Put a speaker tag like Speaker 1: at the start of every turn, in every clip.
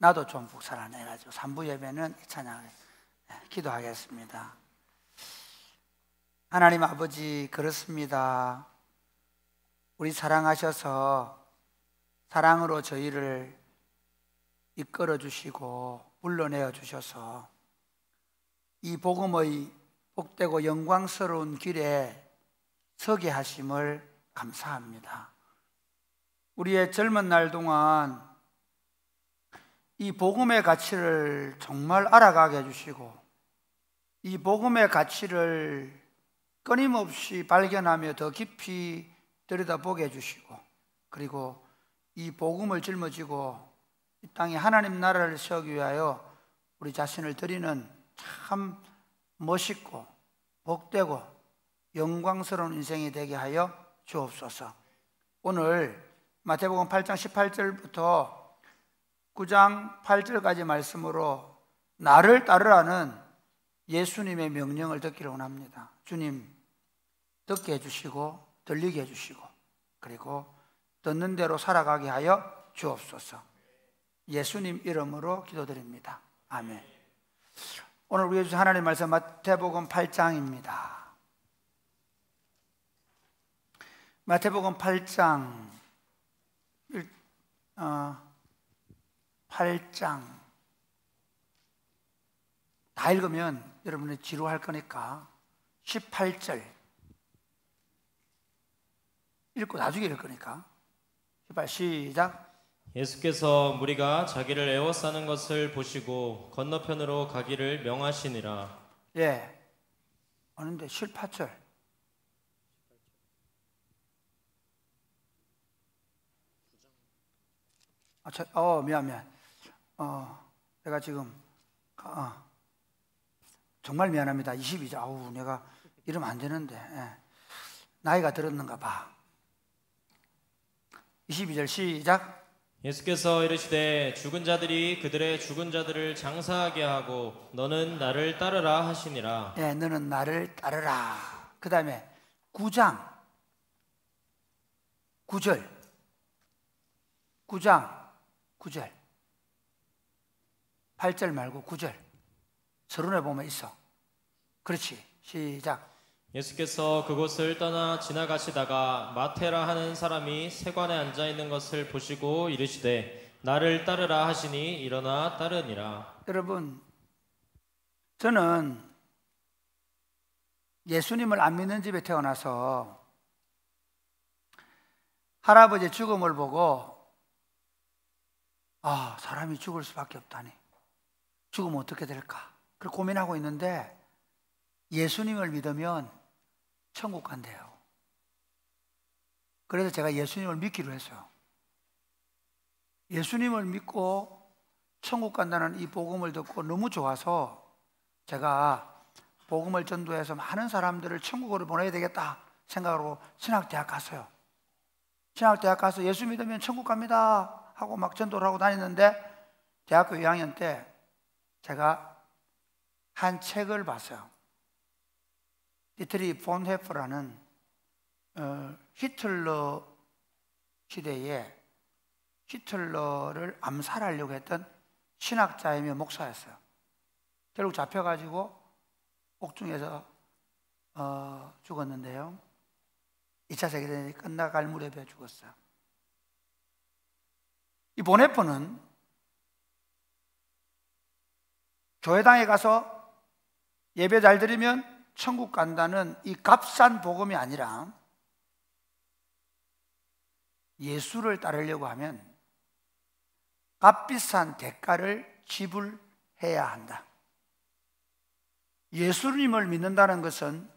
Speaker 1: 나도 좀 북살아내가지고 3부 예배는 이 찬양을 기도하겠습니다. 하나님 아버지, 그렇습니다. 우리 사랑하셔서 사랑으로 저희를 이끌어 주시고 불러내어 주셔서 이 복음의 복되고 영광스러운 길에 서게 하심을 감사합니다. 우리의 젊은 날 동안 이 복음의 가치를 정말 알아가게 해주시고 이 복음의 가치를 끊임없이 발견하며 더 깊이 들여다보게 해주시고, 그리고 이 복음을 짊어지고 이 땅에 하나님 나라를 세우기 위하여 우리 자신을 드리는 참 멋있고 복되고 영광스러운 인생이 되게 하여 주옵소서. 오늘 마태복음 8장 18절부터 9장 8절까지 말씀으로 나를 따르라는 예수님의 명령을 듣기를 원합니다. 주님, 듣게 해주시고 들리게 해주시고 그리고 듣는 대로 살아가게 하여 주옵소서. 예수님 이름으로 기도드립니다. 아멘. 오늘 우리에게 주신 하나님의 말씀 마태복음 8장입니다. 마태복음 8장 8장 다 읽으면 여러분이 지루할 거니까 18절 읽고 나중에 읽을 거니까 18 시작.
Speaker 2: 예수께서 무리가 자기를 에워싸는 것을 보시고 건너편으로 가기를 명하시니라.
Speaker 1: 예, 어는데 18절 미안. 내가 지금 정말 미안합니다. 22절. 내가 이러면 안 되는데. 나이가 들었는가 봐. 22절 시작.
Speaker 2: 예수께서 이르시되 죽은 자들이 그들의 죽은 자들을 장사하게 하고 너는 나를 따르라 하시니라.
Speaker 1: 네, 너는 나를 따르라. 그 다음에 9장 9절 8절 말고 9절 서론에 보면 있어. 그렇지, 시작.
Speaker 2: 예수께서 그곳을 떠나 지나가시다가 마태라 하는 사람이 세관에 앉아 있는 것을 보시고 이르시되 나를 따르라 하시니 일어나 따르니라.
Speaker 1: 여러분, 저는 예수님을 안 믿는 집에 태어나서 할아버지의 죽음을 보고 사람이 죽을 수밖에 없다니, 죽으면 어떻게 될까? 그걸 고민하고 있는데 예수님을 믿으면 천국 간대요. 그래서 제가 예수님을 믿기로 했어요. 예수님을 믿고 천국 간다는 이 복음을 듣고 너무 좋아서 제가 복음을 전도해서 많은 사람들을 천국으로 보내야 되겠다 생각으로 신학대학 갔어요. 신학대학 가서 예수 믿으면 천국 갑니다 하고 막 전도를 하고 다녔는데 대학교 2학년 때 제가 한 책을 봤어요. 디트리 폰 헤퍼라는 히틀러 시대에 히틀러를 암살하려고 했던 신학자이며 목사였어요. 결국 잡혀가지고 옥중에서 죽었는데요. 2차 세계대전이 끝나갈 무렵에 죽었어요. 이 보네퍼는 교회당에 가서 예배 잘 드리면 천국 간다는 이 값싼 복음이 아니라 예수를 따르려고 하면 값비싼 대가를 지불해야 한다. 예수님을 믿는다는 것은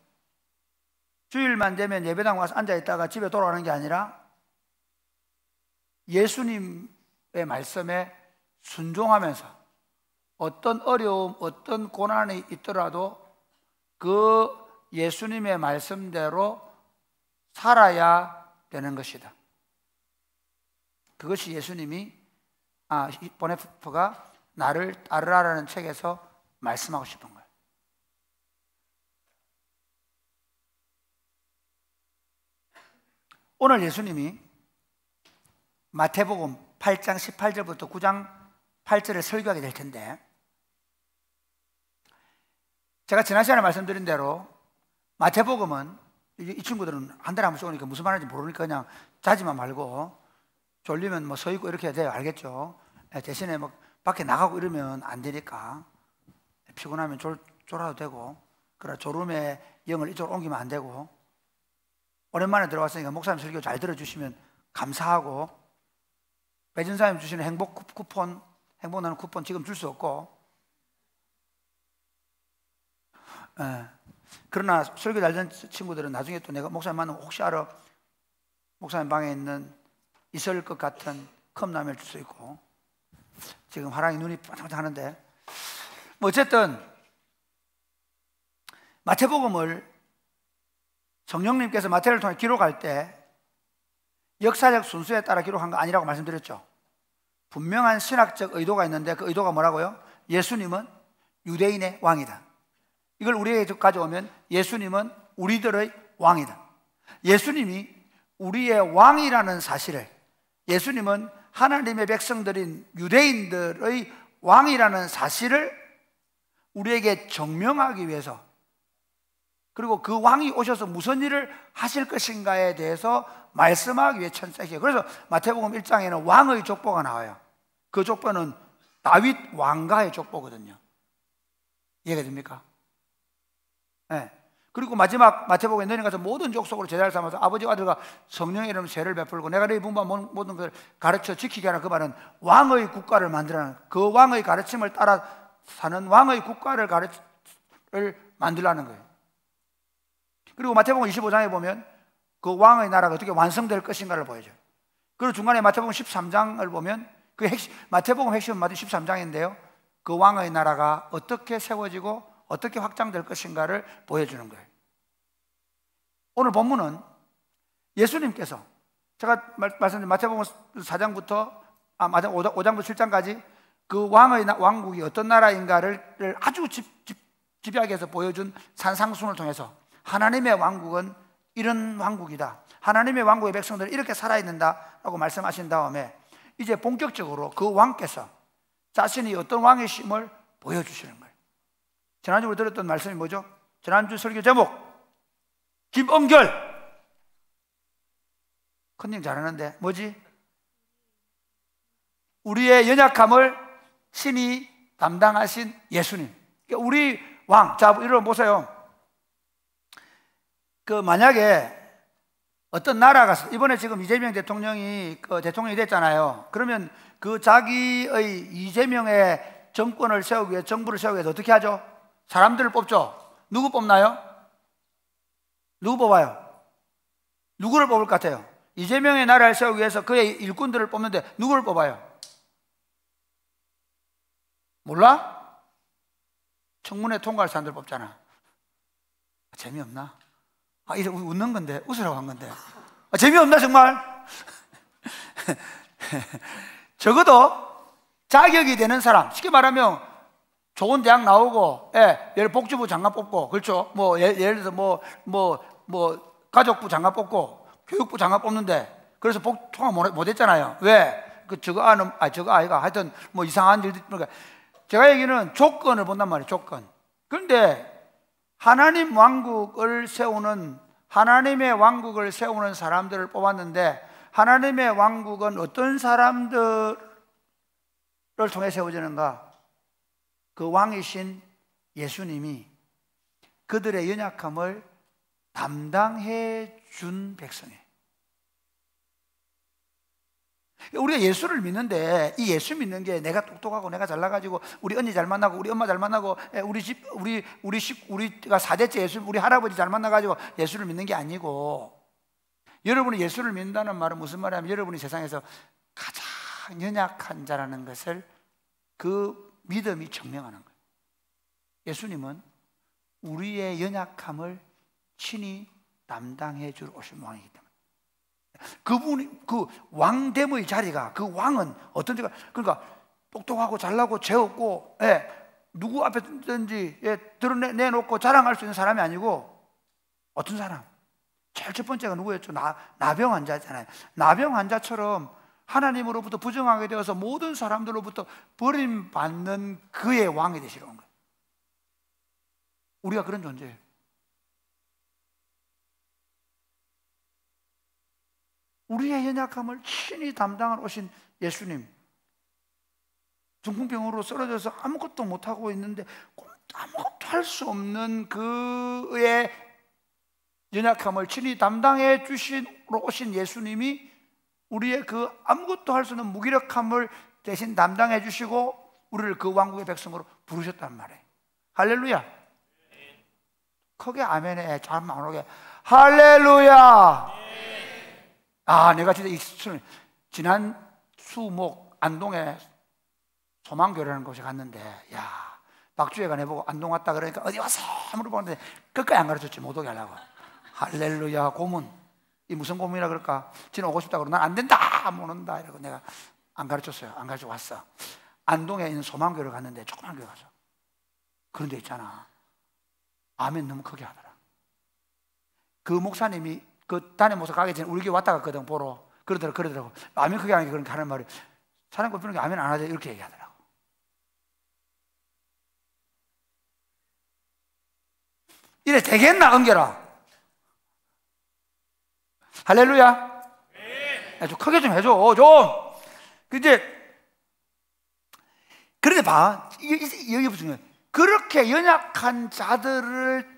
Speaker 1: 주일만 되면 예배당 와서 앉아있다가 집에 돌아오는 게 아니라 예수님의 말씀에 순종하면서 어떤 어려움, 어떤 고난이 있더라도 그 예수님의 말씀대로 살아야 되는 것이다. 그것이 예수님이 보네퍼가 나를 따르라라는 책에서 말씀하고 싶은 거예요. 오늘 예수님이 마태복음 8장 18절부터 9장 8절을 설교하게 될 텐데, 제가 지난 시간에 말씀드린 대로 마태복음은 이 친구들은 한 달에 한 번씩 오니까 무슨 말인지 모르니까 그냥 자지만 말고 졸리면 뭐 서 있고 이렇게 해야 돼요. 알겠죠? 대신에 뭐 밖에 나가고 이러면 안 되니까 피곤하면 졸아도 되고, 그러나 졸음의 영을 이쪽으로 옮기면 안 되고, 오랜만에 들어왔으니까 목사님 설교 잘 들어주시면 감사하고, 배전사님 주시는 행복 쿠폰, 행복 나는 쿠폰 지금 줄 수 없고, 그러나 설교 잘 듣는 친구들은 나중에 또 내가 목사님 만나면 혹시 알아? 목사님 방에 있는 있을 것 같은 컵라면을 줄 수 있고, 지금 하랑이 눈이 반짝반짝 하는데, 뭐 어쨌든 마태복음을 성령님께서 마태를 통해 기록할 때 역사적 순서에 따라 기록한 거 아니라고 말씀드렸죠. 분명한 신학적 의도가 있는데 그 의도가 뭐라고요? 예수님은 유대인의 왕이다. 이걸 우리에게 가져오면 예수님은 우리들의 왕이다. 예수님이 우리의 왕이라는 사실을, 예수님은 하나님의 백성들인 유대인들의 왕이라는 사실을 우리에게 증명하기 위해서, 그리고 그 왕이 오셔서 무슨 일을 하실 것인가에 대해서 말씀하기 위해 천사기예요. 그래서 마태복음 1장에는 왕의 족보가 나와요. 그 족보는 다윗 왕가의 족보거든요. 이해가 됩니까? 네. 그리고 마지막 마태복음에 너희는 가서 모든 족속으로 제자를 삼아서 아버지와 아들과 성령의 이름으로 죄를 베풀고 내가 너희 분부한 모든 것을 가르쳐 지키게 하는 그 말은 왕의 국가를 만들라는, 그 왕의 가르침을 따라 사는 왕의 국가를 만들라는 거예요. 그리고 마태복음 25장에 보면 그 왕의 나라가 어떻게 완성될 것인가를 보여줘요. 그리고 중간에 마태복음 13장을 보면 그 마태복음 핵심은 마태복음 13장인데요 그 왕의 나라가 어떻게 세워지고 어떻게 확장될 것인가를 보여주는 거예요. 오늘 본문은 예수님께서, 제가 말씀드린 마태복음 4장부터 5장부터 7장까지 그 왕의 왕국이 어떤 나라인가를 아주 집요하게 해서 보여준 산상순을 통해서 하나님의 왕국은 이런 왕국이다, 하나님의 왕국의 백성들은 이렇게 살아있는다 라고 말씀하신 다음에 이제 본격적으로 그 왕께서 자신이 어떤 왕이심을 보여주시는 거예요. 지난주 우리 들었던 말씀이 뭐죠? 지난주 설교 제목 김은결, 컨닝 잘하는데 뭐지? 우리의 연약함을 신이 담당하신 예수님, 그러니까 우리 왕. 자, 이러면 보세요. 그 만약에 어떤 나라가, 이번에 지금 이재명 대통령이 대통령이 됐잖아요. 그러면 그 자기의 이재명의 정권을 세우기 위해, 정부를 세우기 위해서 어떻게 하죠? 사람들을 뽑죠. 누구 뽑나요? 누구 뽑아요? 누구를 뽑을 것 같아요? 이재명의 나라를 세우기 위해서 그의 일꾼들을 뽑는데 누구를 뽑아요? 몰라? 청문회 통과할 사람들 뽑잖아. 재미없나? 이제 웃는 건데, 웃으라고 한 건데. 재미없나 정말? 적어도 자격이 되는 사람, 쉽게 말하면 좋은 대학 나오고, 예를 복지부 장관 뽑고, 그렇죠? 뭐 예를 들어서 뭐 가족부 장관 뽑고, 교육부 장관 뽑는데, 그래서 통화 못 했잖아요. 왜? 저거 아이가 하여튼 뭐 이상한 일들. 그러니까 제가 얘기는 조건을 본단 말이에요. 조건. 그런데 하나님의 왕국을 세우는 사람들을 뽑았는데, 하나님의 왕국은 어떤 사람들을 통해 세워지는가? 그 왕이신 예수님이 그들의 연약함을 담당해 준 백성이에요. 우리가 예수를 믿는데, 이 예수 믿는 게 내가 똑똑하고 내가 잘나가지고 우리 언니 잘 만나고 우리 엄마 잘 만나고 우리가 4대째 예수, 우리 할아버지 잘 만나가지고 예수를 믿는 게 아니고, 여러분이 예수를 믿는다는 말은 무슨 말이냐면 여러분이 세상에서 가장 연약한 자라는 것을 그 믿음이 증명하는 거예요. 예수님은 우리의 연약함을 친히 담당해 줄 오신 왕이기 때문에, 그분이 그 왕됨의 자리가, 그 왕은 어떤 자가, 그러니까 똑똑하고 잘나고 죄 없고, 누구 앞에든지 드러내놓고 자랑할 수 있는 사람이 아니고, 어떤 사람? 제일 첫 번째가 누구였죠? 나병 환자잖아요. 나병 환자처럼 하나님으로부터 부정하게 되어서 모든 사람들로부터 버림받는 그의 왕이 되시려는 거예요. 우리가 그런 존재예요. 우리의 연약함을 친히 담당을 오신 예수님, 중풍병으로 쓰러져서 아무것도 못하고 있는데 아무것도 할 수 없는 그의 연약함을 친히 담당해 주시러 오신 예수님이 우리의 그 아무것도 할 수 없는 무기력함을 대신 담당해 주시고 우리를 그 왕국의 백성으로 부르셨단 말이에요. 할렐루야. 크게 아멘에 잘 안 오게 할렐루야. 내가 진짜 지난 수목 안동에 소망교회라는 곳에 갔는데, 박주혜가 내보고 안동 왔다 그러니까 어디 와서 물어보는데 끝까지 안 가르쳤지, 못 오게 하려고. 할렐루야. 고문, 이 무슨 고문이라 그럴까? 지는 오고 싶다 그러고 난 안 된다, 못 온다 이러고 내가 안 가르쳤어요. 안 가르치고 왔어. 안동에 있는 소망교회를 갔는데, 조그만 교회 가서 그런데 있잖아, 아멘 너무 크게 하더라. 그 목사님이 그 단임 목사 가기 전에 우리 교회 왔다 갔거든, 보러. 그러더라고. 아멘 크게 하는 게 그렇게 하는 말이, 사람 꼽히는 게 아멘 안 하지, 이렇게 얘기하더라고. 이래 되겠나, 은결아? 할렐루야. 좀 크게 좀 해줘, 좀. 근데 그런데 봐, 여기 무슨, 그렇게 연약한 자들을,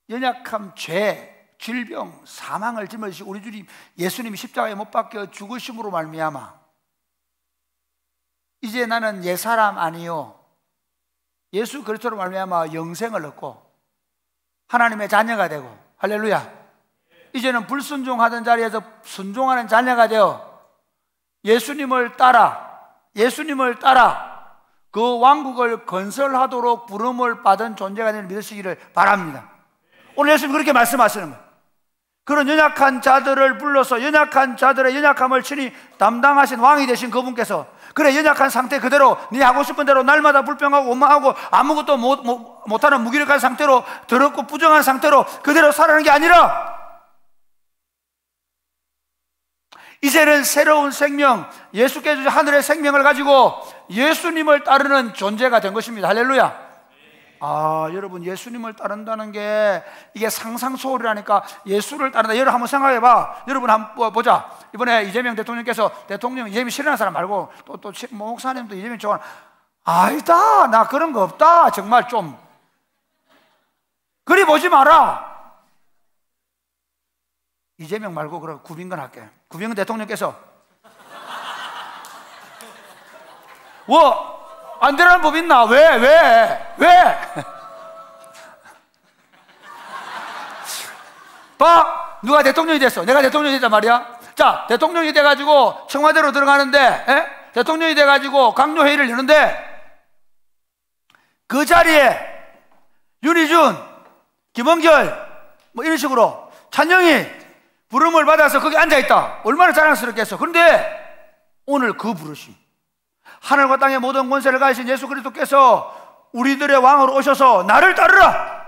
Speaker 1: 연약함, 죄, 질병, 사망을 짊어지시고 우리 주님 예수님이 십자가에 못 박혀 죽으심으로 말미암아 이제 나는 옛사람 아니요 예수 그리스도로 말미암아 영생을 얻고 하나님의 자녀가 되고, 할렐루야, 이제는 불순종하던 자리에서 순종하는 자녀가 되어 예수님을 따라 그 왕국을 건설하도록 부름을 받은 존재가 되는 믿으시기를 바랍니다. 오늘 예수님 그렇게 말씀하시는 거예요. 그런 연약한 자들을 불러서 연약한 자들의 연약함을 친히 담당하신 왕이 되신 그분께서, 그래 연약한 상태 그대로 네 하고 싶은 대로 날마다 불평하고 원망하고 아무것도 못하는 무기력한 상태로, 더럽고 부정한 상태로 그대로 살아가는 게 아니라 이제는 새로운 생명, 예수께서 주신 하늘의 생명을 가지고 예수님을 따르는 존재가 된 것입니다. 할렐루야. 여러분, 예수님을 따른다는 게 이게 상상소홀이라니까. 예수를 따른다. 여러분 한번 생각해봐. 여러분 한번 보자. 이번에 이재명 대통령께서, 이재명 싫어하는 사람 말고 또 목사님도 이재명 좋아하는, 아니다, 나 그런 거 없다, 정말 좀 그리 보지 마라. 이재명 말고 그럼 구빈건 할게. 구빈건 대통령께서 안 되라는 법 있나? 왜? 봐, 누가 대통령이 됐어. 내가 대통령이 됐단 말이야. 자, 대통령이 돼가지고 청와대로 들어가는데, 대통령이 돼가지고 강요회의를 여는데, 그 자리에 윤희준, 김원결 뭐 이런 식으로 찬영이 부름을 받아서 거기 앉아있다. 얼마나 자랑스럽겠어. 그런데 오늘 그 부르심, 하늘과 땅의 모든 권세를 가지신 예수 그리스도께서 우리들의 왕으로 오셔서 나를 따르라.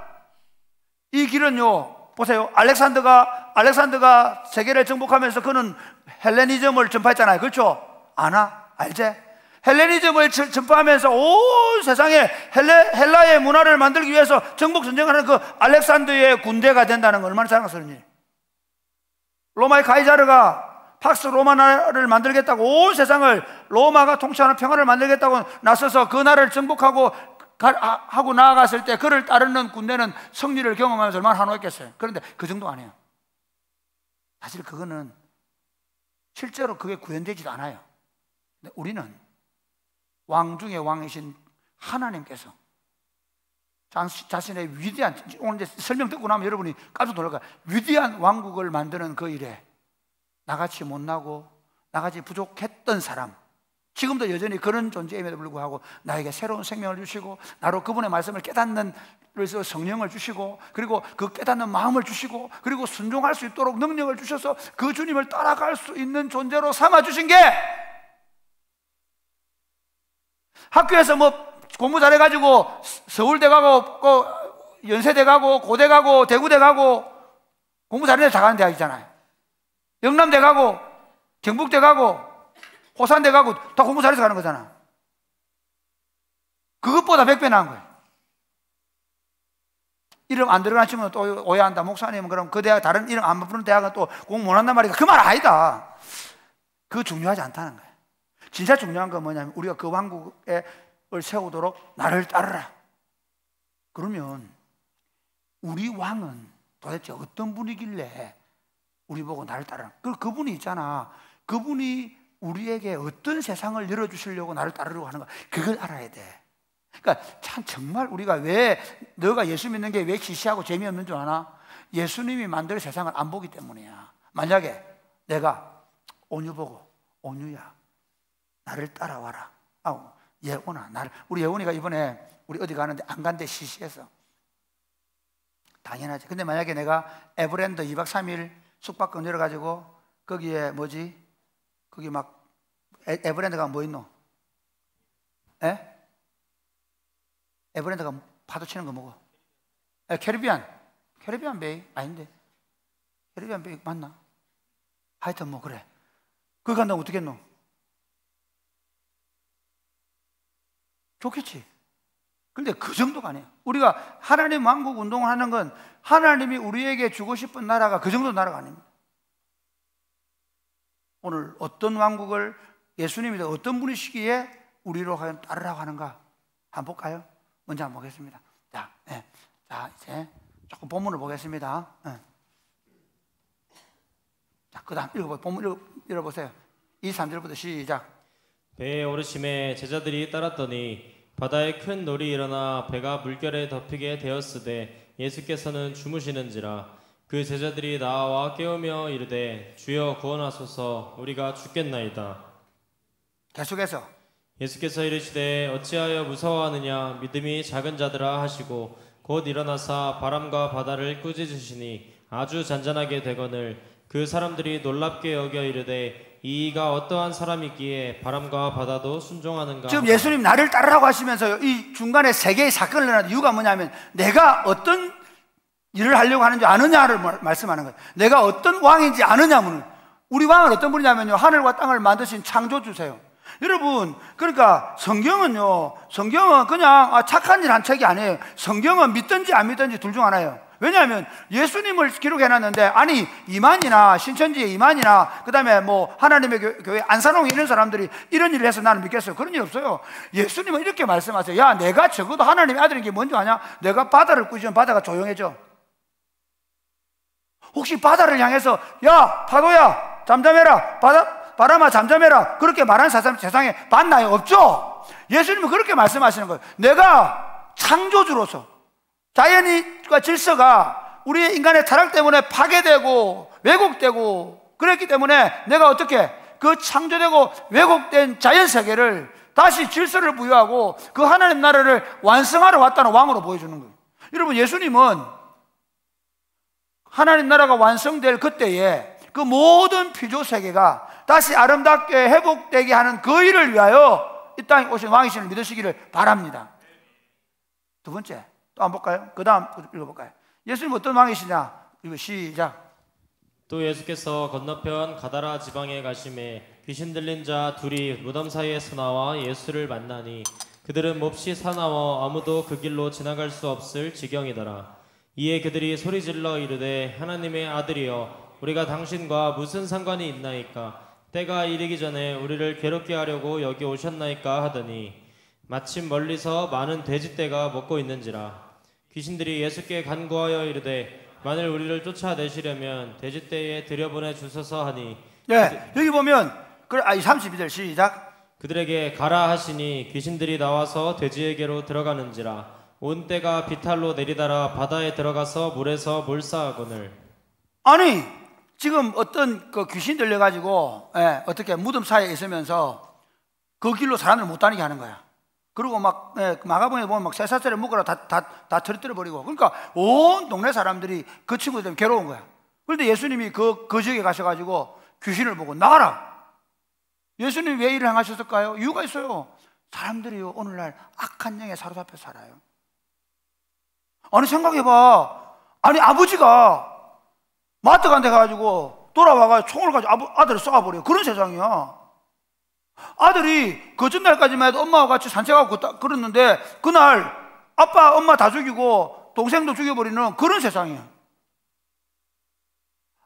Speaker 1: 이 길은요, 보세요. 알렉산더가 세계를 정복하면서 그는 헬레니즘을 전파했잖아요. 그렇죠? 알지? 헬레니즘을 전파하면서 온 세상에 헬라의 문화를 만들기 위해서 정복 전쟁하는 그 알렉산더의 군대가 된다는 건 얼마나 자랑스러운 일. 로마의 카이사르가 팍스 로마나라를 만들겠다고, 온 세상을 로마가 통치하는 평화를 만들겠다고 나서서 그 나라를 정복하고 하고 나아갔을 때 그를 따르는 군대는 승리를 경험하면서 얼마나 환호했겠어요. 그런데 그 정도 아니에요. 사실 그거는 실제로 그게 구현되지도 않아요. 근데 우리는 왕 중에 왕이신 하나님께서 자신의 위대한, 오늘 이제 설명 듣고 나면 여러분이 깜짝 놀랄 거예요. 위대한 왕국을 만드는 그 일에 나같이 못나고 나같이 부족했던 사람, 지금도 여전히 그런 존재임에도 불구하고 나에게 새로운 생명을 주시고 나로 그분의 말씀을 깨닫는 그래서 성령을 주시고, 그리고 그 깨닫는 마음을 주시고, 그리고 순종할 수 있도록 능력을 주셔서 그 주님을 따라갈 수 있는 존재로 삼아주신 게, 학교에서 뭐 공부 잘해가지고 서울대 가고 연세대 가고 고대 가고 대구대 가고 공부 잘해서 잘하는 대학이잖아요. 영남대 가고 경북대 가고 호산대 가고 다 공부 잘해서 가는 거잖아. 그것보다 100배 나은 거예요. 이름 안 들어간 친구는 또 오해한다. 목사님은 그럼 그 대학 다른 이름 안 부르는 대학은 또 공부 못한단 말이야. 그 말 아니다. 그거 중요하지 않다는 거예요. 진짜 중요한 건 뭐냐면 우리가 그 왕국을 세우도록 나를 따르라. 그러면 우리 왕은 도대체 어떤 분이길래 우리 보고 나를 따르라. 그분이 있잖아. 그분이 우리에게 어떤 세상을 열어주시려고 나를 따르려고 하는 거야. 그걸 알아야 돼. 그러니까 참 정말 우리가 왜 너가 예수 믿는 게 왜 시시하고 재미없는 줄 아나? 예수님이 만들 세상을 안 보기 때문이야. 만약에 내가 온유 보고 온유야 나를 따라와라. 예원아 나를, 우리 예원이가 이번에 우리 어디 가는데 안 간대 시시해서. 당연하지. 근데 만약에 내가 에버랜드 2박 3일 숙박권 열어가지고 거기에 뭐지? 거기 막 에버랜드가 뭐 있노? 에? 에버랜드가 파도 치는 거 뭐고? 캐리비안 베이 아닌데 캐리비안 베이 맞나? 하여튼 뭐 그래. 거기 간다면 어떻게 했노? 좋겠지. 근데 그 정도가 아니야. 우리가 하나님 왕국 운동을 하는 건 하나님이 우리에게 주고 싶은 나라가 그 정도 나라가 아닙니다. 오늘 어떤 왕국을 예수님이 어떤 분이시기에 우리로 하여금 따르라고 하는가 한번 볼까요? 먼저 한번 보겠습니다. 자, 이제 조금 본문을 보겠습니다. 자, 그 다음 읽어보세요. 본문 읽어보세요. 23절부터 시작.
Speaker 2: 배에 오르심에 제자들이 따랐더니 바다에 큰 놀이 일어나 배가 물결에 덮이게 되었으되 예수께서는 주무시는지라. 그 제자들이 나와 깨우며 이르되 주여 구원하소서 우리가 죽겠나이다.
Speaker 1: 계속해서
Speaker 2: 예수께서 이르시되 어찌하여 무서워하느냐 믿음이 작은 자들아 하시고 곧 일어나사 바람과 바다를 꾸짖으시니 아주 잔잔하게 되거늘 그 사람들이 놀랍게 여겨 이르되 이가 어떠한 사람이기에 바람과 바다도 순종하는가.
Speaker 1: 지금 예수님 나를 따르라고 하시면서 이 중간에 세 개의 사건을 일어나는 이유가 뭐냐면 내가 어떤 일을 하려고 하는지 아느냐를 말씀하는 거예요. 내가 어떤 왕인지 아느냐면, 우리 왕은 어떤 분이냐면요 하늘과 땅을 만드신 창조주세요. 여러분, 그러니까 성경은 그냥 착한 일 한 책이 아니에요. 성경은 믿든지 안 믿든지 둘 중 하나예요. 왜냐하면 예수님을 기록해놨는데, 아니 이만이나 신천지의 이만이나 그 다음에 뭐 하나님의 교회 안산홍 이런 사람들이 이런 일을 해서 나는 믿겠어요. 그런 일 없어요. 예수님은 이렇게 말씀하세요. 야, 내가 적어도 하나님의 아들인 게 뭔지 아냐? 내가 바다를 꾸짖으면 바다가 조용해져. 혹시 바다를 향해서 야 파도야 잠잠해라, 바람아 잠잠해라, 그렇게 말하는 사람 세상에 봤나요? 없죠. 예수님은 그렇게 말씀하시는 거예요. 내가 창조주로서 자연과 질서가 우리 인간의 타락 때문에 파괴되고 왜곡되고 그랬기 때문에 내가 어떻게 그 창조되고 왜곡된 자연세계를 다시 질서를 부여하고 그 하나님 나라를 완성하러 왔다는 왕으로 보여주는 거예요. 여러분, 예수님은 하나님 나라가 완성될 그때에 그 모든 피조세계가 다시 아름답게 회복되게 하는 그 일을 위하여 이 땅에 오신 왕이신을 믿으시기를 바랍니다. 두 번째 또 한번 볼까요? 그 다음 읽어볼까요? 예수님 어떤 왕이시냐? 이거 시작.
Speaker 2: 또 예수께서 건너편 가다라 지방에 가심에 귀신 들린 자 둘이 무덤 사이에서 나와 예수를 만나니 그들은 몹시 사나워 아무도 그 길로 지나갈 수 없을 지경이더라. 이에 그들이 소리질러 이르되 하나님의 아들이여 우리가 당신과 무슨 상관이 있나이까? 때가 이르기 전에 우리를 괴롭게 하려고 여기 오셨나이까 하더니 마침 멀리서 많은 돼지떼가 먹고 있는지라. 귀신들이 예수께 간구하여 이르되 만일 우리를 쫓아내시려면 돼지떼에 들여보내 주소서 하니
Speaker 1: 여기 보면 32절 시작.
Speaker 2: 그들에게 가라 하시니 귀신들이 나와서 돼지에게로 들어가는지라. 온 떼가 비탈로 내리다라 바다에 들어가서 물에서 몰사하거늘. 아니
Speaker 1: 지금 어떤 그 귀신 들려가지고 어떻게 무덤 사이에 있으면서 그 길로 사람을 못 다니게 하는 거야. 그리고 막 마가복음에 보면 막 쇠사슬에 묶어라 다 터뜨려 버리고, 그러니까 온 동네 사람들이 그 친구들 때문에 괴로운 거야. 그런데 예수님이 그 지역에 가셔가지고 귀신을 보고 나가라. 예수님이 왜 일을 행하셨을까요? 이유가 있어요. 사람들이 오늘날 악한 영에 사로잡혀 살아요. 아니 생각해봐. 아니 아버지가 마트 간 데 가가지고 돌아와가 총을 가지고 아들을 쏴버려요. 그런 세상이야. 아들이 그 전날까지만 해도 엄마와 같이 산책하고 그랬는데 그날 아빠 엄마 다 죽이고 동생도 죽여버리는 그런 세상이야.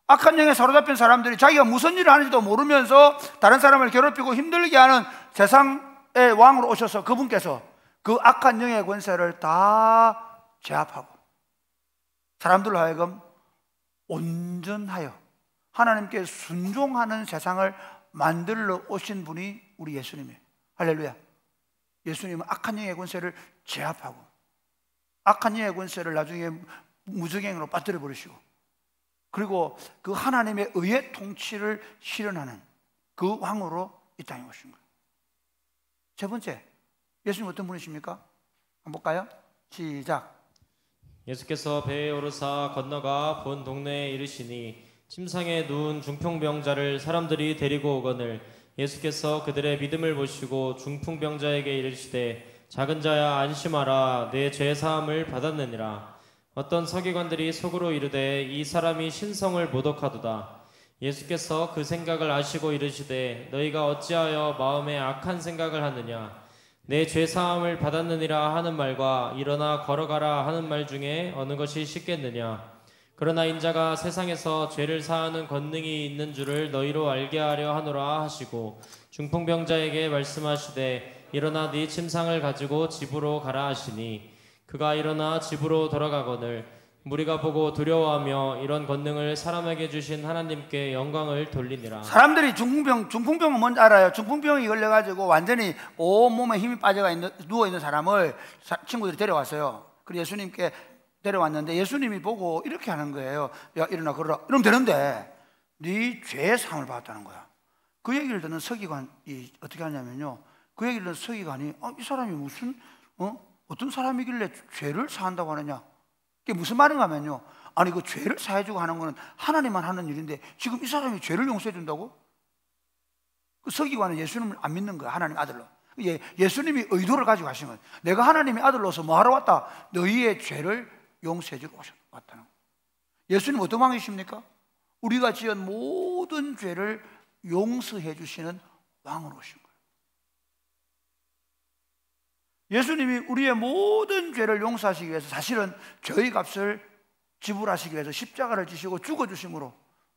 Speaker 1: 악한 영에 사로잡힌 사람들이 자기가 무슨 일을 하는지도 모르면서 다른 사람을 괴롭히고 힘들게 하는 세상의 왕으로 오셔서 그분께서 그 악한 영의 권세를 다 제압하고 사람들로 하여금 온전하여 하나님께 순종하는 세상을 만들러 오신 분이 우리 예수님이에요. 할렐루야. 예수님은 악한 영의 권세를 제압하고 악한 영의 권세를 나중에 무적행으로 빠뜨려 버리시고 그리고 그 하나님의 의의 통치를 실현하는 그 왕으로 이 땅에 오신 거예요. 세 번째, 예수님 어떤 분이십니까? 한번 볼까요? 시작.
Speaker 2: 예수께서 배에 오르사 건너가 본 동네에 이르시니 침상에 누운 중풍병자를 사람들이 데리고 오거늘 예수께서 그들의 믿음을 보시고 중풍병자에게 이르시되 작은 자야 안심하라 내 죄 사함을 받았느니라. 어떤 서기관들이 속으로 이르되 이 사람이 신성을 모독하도다. 예수께서 그 생각을 아시고 이르시되 너희가 어찌하여 마음에 악한 생각을 하느냐. 내 죄 사함을 받았느니라 하는 말과 일어나 걸어가라 하는 말 중에 어느 것이 쉽겠느냐. 그러나 인자가 세상에서 죄를 사하는 권능이 있는 줄을 너희로 알게 하려 하노라 하시고 중풍병자에게 말씀하시되 일어나 네 침상을 가지고 집으로 가라 하시니 그가 일어나 집으로 돌아가거늘 무리가 보고 두려워하며 이런 권능을 사람에게 주신 하나님께 영광을 돌리니라.
Speaker 1: 사람들이 중풍병은 뭔지 알아요? 중풍병이 걸려가지고 완전히 온몸에 힘이 빠져가 누워있는 사람을 친구들이 데려왔어요. 그리고 예수님께 데려왔는데 예수님이 보고 이렇게 하는 거예요. 야 일어나 걸어라. 이러면 되는데 네 죄의 상을 받았다는 거야. 그 얘기를 듣는 서기관이 어떻게 하냐면요, 그 얘기를 듣는 서기관이 이 사람이 무슨 어떤 사람이길래 죄를 사한다고 하느냐. 그게 무슨 말인가 하면요, 아니 그 죄를 사해주고 하는 거는 하나님만 하는 일인데 지금 이 사람이 죄를 용서해 준다고? 그 서기관은 예수님을 안 믿는 거야. 하나님 아들로. 예수님이 의도를 가지고 하신 거예요. 내가 하나님의 아들로서 뭐 하러 왔다? 너희의 죄를 용서해 주러 왔다는 거예요. 예수님 어떤 왕이십니까? 우리가 지은 모든 죄를 용서해 주시는 왕으로 오신 거예요. 예수님이 우리의 모든 죄를 용서하시기 위해서 사실은 죄의 값을 지불하시기 위해서 십자가를 지시고 죽어주심으로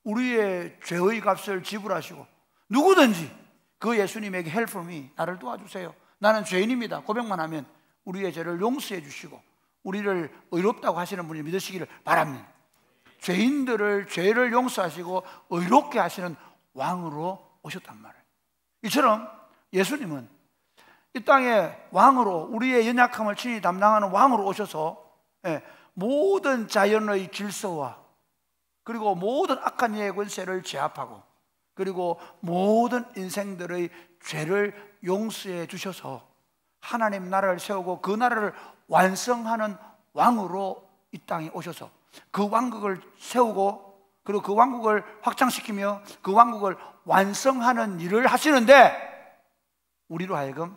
Speaker 1: 우리의 죄의 값을 지불하시고 누구든지 그 예수님에게 help me, 나를 도와주세요, 나는 죄인입니다 고백만 하면 우리의 죄를 용서해 주시고 우리를 의롭다고 하시는 분을 믿으시기를 바랍니다. 죄인들을 죄를 용서하시고 의롭게 하시는 왕으로 오셨단 말이에요. 이처럼 예수님은 이 땅에 왕으로 우리의 연약함을 친히 담당하는 왕으로 오셔서 모든 자연의 질서와 그리고 모든 악한 예의 권세를 제압하고 그리고 모든 인생들의 죄를 용서해 주셔서 하나님 나라를 세우고 그 나라를 완성하는 왕으로 이 땅에 오셔서 그 왕국을 세우고 그리고 그 왕국을 확장시키며 그 왕국을 완성하는 일을 하시는데 우리로 하여금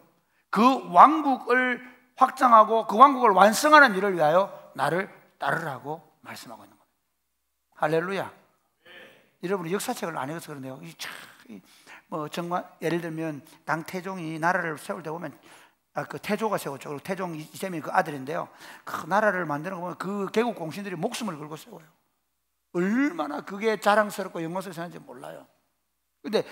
Speaker 1: 그 왕국을 확장하고 그 왕국을 완성하는 일을 위하여 나를 따르라고 말씀하고 있는 겁니다. 할렐루야. 여러분이 역사책을 안 읽어서 그런데요, 정말 예를 들면 당 태종이 나라를 세울 때 보면 그 태조가 세웠죠. 태종 이재명이 그 아들인데요, 그 나라를 만드는 거 보면 그 개국 공신들이 목숨을 걸고 세워요. 얼마나 그게 자랑스럽고 영광스러운지 몰라요. 그런데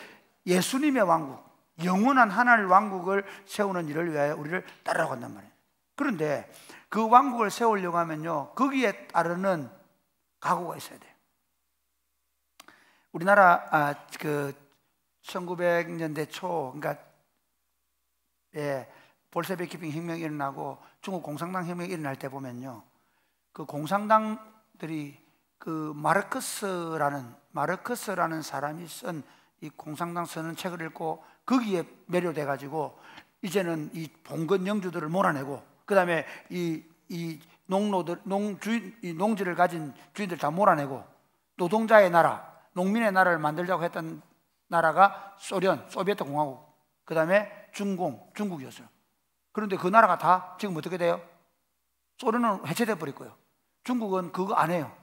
Speaker 1: 예수님의 왕국, 영원한 하나님 왕국을 세우는 일을 위하여 우리를 따라간단 말이에요. 그런데 그 왕국을 세우려고 하면요, 거기에 따르는 각오가 있어야 돼요. 우리나라 그 1900년대 초, 그러니까 볼셰비키 혁명이 일어나고 중국 공산당 혁명이 일어날 때 보면요, 그 공산당들이 그 마르크스라는 사람이 쓴 이 공산당 선언책을 읽고 거기에 매료돼 가지고 이제는 이 봉건 영주들을 몰아내고 그 다음에 이 농지를 가진 주인들 다 몰아내고 노동자의 나라, 농민의 나라를 만들자고 했던 나라가 소비에트 공화국, 그 다음에 중국이었어요. 그런데 그 나라가 다 지금 어떻게 돼요? 소련은 해체돼 버렸고요. 중국은 그거 안 해요.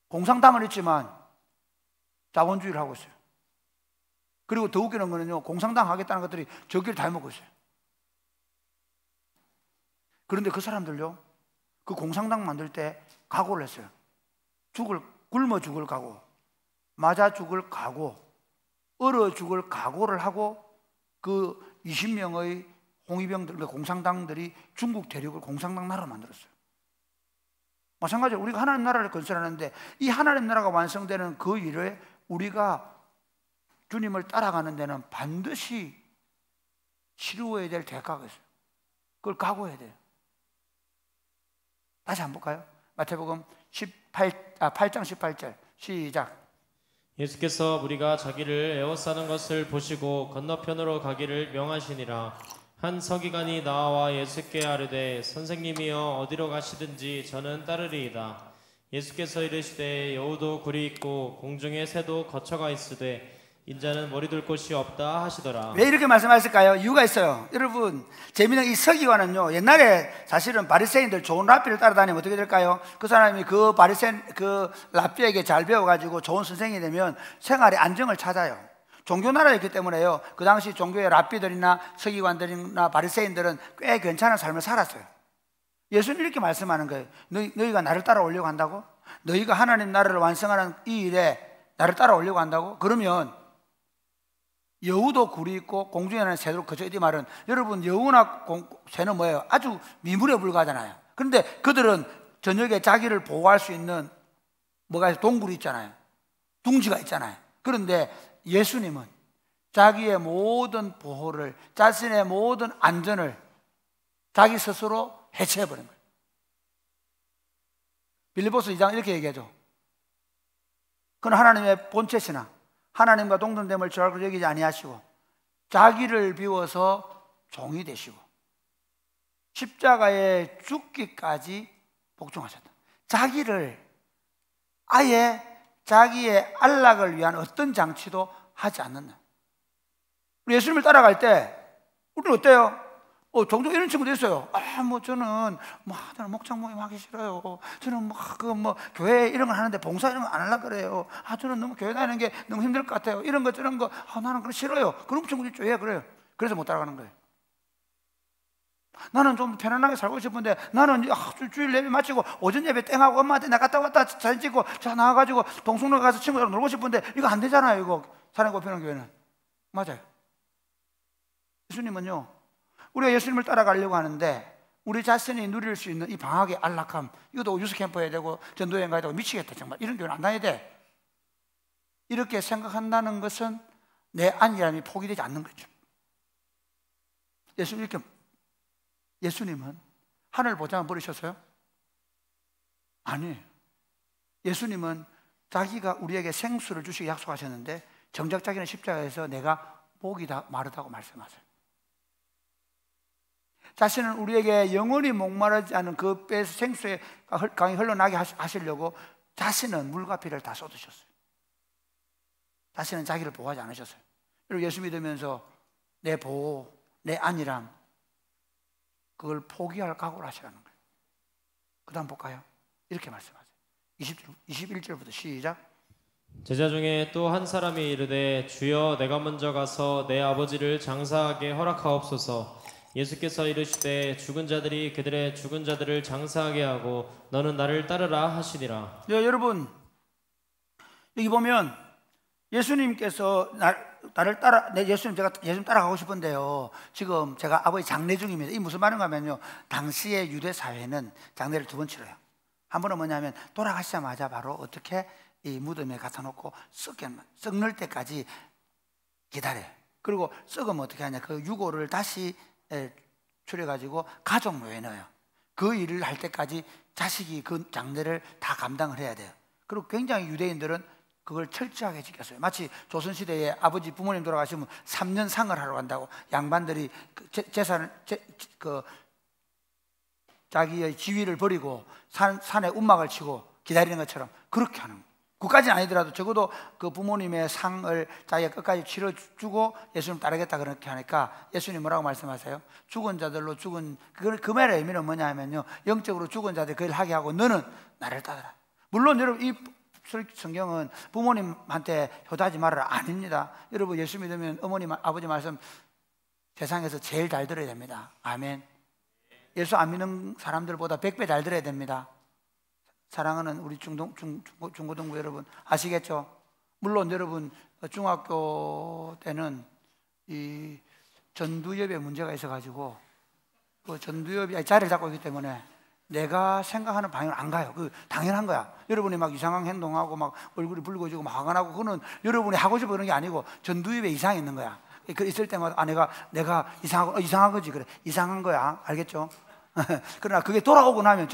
Speaker 1: 공산당은 있지만 자본주의를 하고 있어요. 그리고 더 웃기는 거는요, 공산당 하겠다는 것들이 저기를 다 해먹고 있어요. 그런데 그 사람들요, 그 공산당 만들 때 각오를 했어요. 굶어 죽을 각오, 맞아 죽을 각오, 얼어 죽을 각오를 하고 그 20명의 홍위병들, 공산당들이 중국 대륙을 공산당 나라로 만들었어요. 마찬가지로 우리가 하나님 나라를 건설하는데 이 하나님 나라가 완성되는 그 일에 우리가 주님을 따라가는 데는 반드시 치루어야 될 대가가 있어요. 그걸 각오해야 돼요. 다시 한번 볼까요? 마태복음 8장 18절 시작.
Speaker 2: 예수께서 우리가 자기를 에워싸는 것을 보시고 건너편으로 가기를 명하시니라. 한 서기관이 나와 예수께 아뢰되 선생님이여 어디로 가시든지 저는 따르리이다. 예수께서 이르시되 여우도 굴이 있고 공중의 새도 거처가 있으되 인자는 머리 둘 곳이 없다 하시더라.
Speaker 1: 왜 이렇게 말씀하실까요? 이유가 있어요. 여러분, 재미있는 이 서기관은요, 옛날에 사실은 바리새인들 좋은 랍비를 따라다니면 어떻게 될까요? 그 사람이 그 랍비에게 잘 배워가지고 좋은 선생이 되면 생활의 안정을 찾아요. 종교 나라였기 때문에요. 그 당시 종교의 랍비들이나 서기관들이나 바리새인들은 꽤 괜찮은 삶을 살았어요. 예수는 이렇게 말씀하는 거예요. 너희가 나를 따라오려고 한다고? 너희가 하나님 나라를 완성하는 이 일에 나를 따라오려고 한다고? 그러면 여우도 굴이 있고 공중에 나는 새도 거쳐. 이 말은 여러분, 여우나 새는 뭐예요? 아주 미물에 불과하잖아요. 그런데 그들은 저녁에 자기를 보호할 수 있는 뭐가 있어요? 동굴이 있잖아요. 둥지가 있잖아요. 그런데 예수님은 자기의 모든 보호를, 자신의 모든 안전을 자기 스스로 해체해버린 거예요. 빌립보서 2장 이렇게 얘기하죠. 그는 하나님의 본체시나 하나님과 동등됨을 저하고 여기지 아니하시고 자기를 비워서 종이 되시고 십자가에 죽기까지 복종하셨다. 자기를 아예 자기의 안락을 위한 어떤 장치도 하지 않는다. 우리 예수님을 따라갈 때 우리는 어때요? 종종 이런 친구도 있어요. 저는 목장 모임 하기 싫어요. 저는 교회 이런 걸 하는데 봉사 이런 거 안 하려고 그래요. 저는 너무 교회 다니는 게 너무 힘들 것 같아요. 이런 거 저런 거 나는 그거 싫어요. 그런 친구들이 있죠. 왜 그래요? 그래서 못 따라가는 거예요. 나는 좀 편안하게 살고 싶은데 나는 주일 예배 마치고 오전 예배 땡하고 엄마한테 나 갔다 왔다 사진 찍고 자 나와가지고 동성로 가서 친구들하고 놀고 싶은데 이거 안 되잖아요. 이거 사랑고편한 교회는. 맞아요. 예수님은요, 우리가 예수님을 따라가려고 하는데 우리 자신이 누릴 수 있는 이 방학의 안락함, 이것도 유스캠프 해야 되고 전도여행 가야 되고 미치겠다 정말 이런 교회는 안 다녀야 돼. 이렇게 생각한다는 것은 내 안일함이 포기되지 않는 거죠. 예수님은 하늘 보장을 버리셨어요? 아니에요. 예수님은 자기가 우리에게 생수를 주시기 약속하셨는데 정작 자기는 십자가에서 내가 목이 다 마르다고 말씀하세요. 자신은 우리에게 영원히 목마르지 않은 그 배에서 생수의 강이 흘러나게 하시려고 자신은 물과 피를 다 쏟으셨어요. 자신은 자기를 보호하지 않으셨어요. 그리고 예수 믿으면서 내 보호, 내 안일함, 그걸 포기할 각오를 하시라는 거예요. 그 다음 볼까요? 이렇게 말씀하세요. 21절부터 시작.
Speaker 2: 제자 중에 또 한 사람이 이르되 주여 내가 먼저 가서 내 아버지를 장사하게 허락하옵소서. 예수께서 이르시되 죽은 자들이 그들의 죽은 자들을 장사하게 하고 너는 나를 따르라 하시니라.
Speaker 1: 여러분, 여기 보면 예수님께서 나를 따라, 제가 예수님 따라가고 싶은데요, 지금 제가 아버지 장례 중입니다. 이 무슨 말인가 하면요, 당시의 유대 사회는 장례를 두 번 치러요. 한 번은 뭐냐면 돌아가시자마자 바로 어떻게 이 무덤에 갖다 놓고 썩는 때까지 기다려요. 그리고 썩으면 어떻게 하냐, 그 유골을 다시 추려가지고 가족묘에 넣어요. 그 일을 할 때까지 자식이 그 장례를 다 감당을 해야 돼요. 그리고 굉장히 유대인들은 그걸 철저하게 지켰어요. 마치 조선시대에 아버지 부모님 돌아가시면 3년 상을 하러 간다고 양반들이 재산을 자기의 지위를 버리고 산에 움막을 치고 기다리는 것처럼 그렇게 하는 거예요. 그까지는 아니더라도 적어도 그 부모님의 상을 자기가 끝까지 치러주고 예수님 따르겠다 그렇게 하니까 예수님 뭐라고 말씀하세요? 죽은 자들로 죽은, 그 말의 의미는 뭐냐 하면요, 영적으로 죽은 자들 그 일을 하게 하고 너는 나를 따르라. 물론 여러분 이 성경은 부모님한테 효도하지 말아라 아닙니다. 여러분 예수 믿으면 어머님 아버지 말씀 세상에서 제일 잘 들어야 됩니다. 아멘. 예수 안 믿는 사람들보다 100배 잘 들어야 됩니다. 사랑하는 우리 중고등부 여러분 아시겠죠? 물론 여러분 중학교 때는 이 전두엽에 문제가 있어가지고 그 전두엽이 자리를 잡고 있기 때문에 내가 생각하는 방향을 안 가요. 그 당연한 거야. 여러분이 막 이상한 행동하고 막 얼굴이 붉어지고 막 화가 나고 그거는 여러분이 하고 싶어 그런 게 아니고 전두엽에 이상이 있는 거야. 그 있을 때마다 내가 이상한 거지. 그래 이상한 거야. 알겠죠? 그러나 그게 돌아오고 나면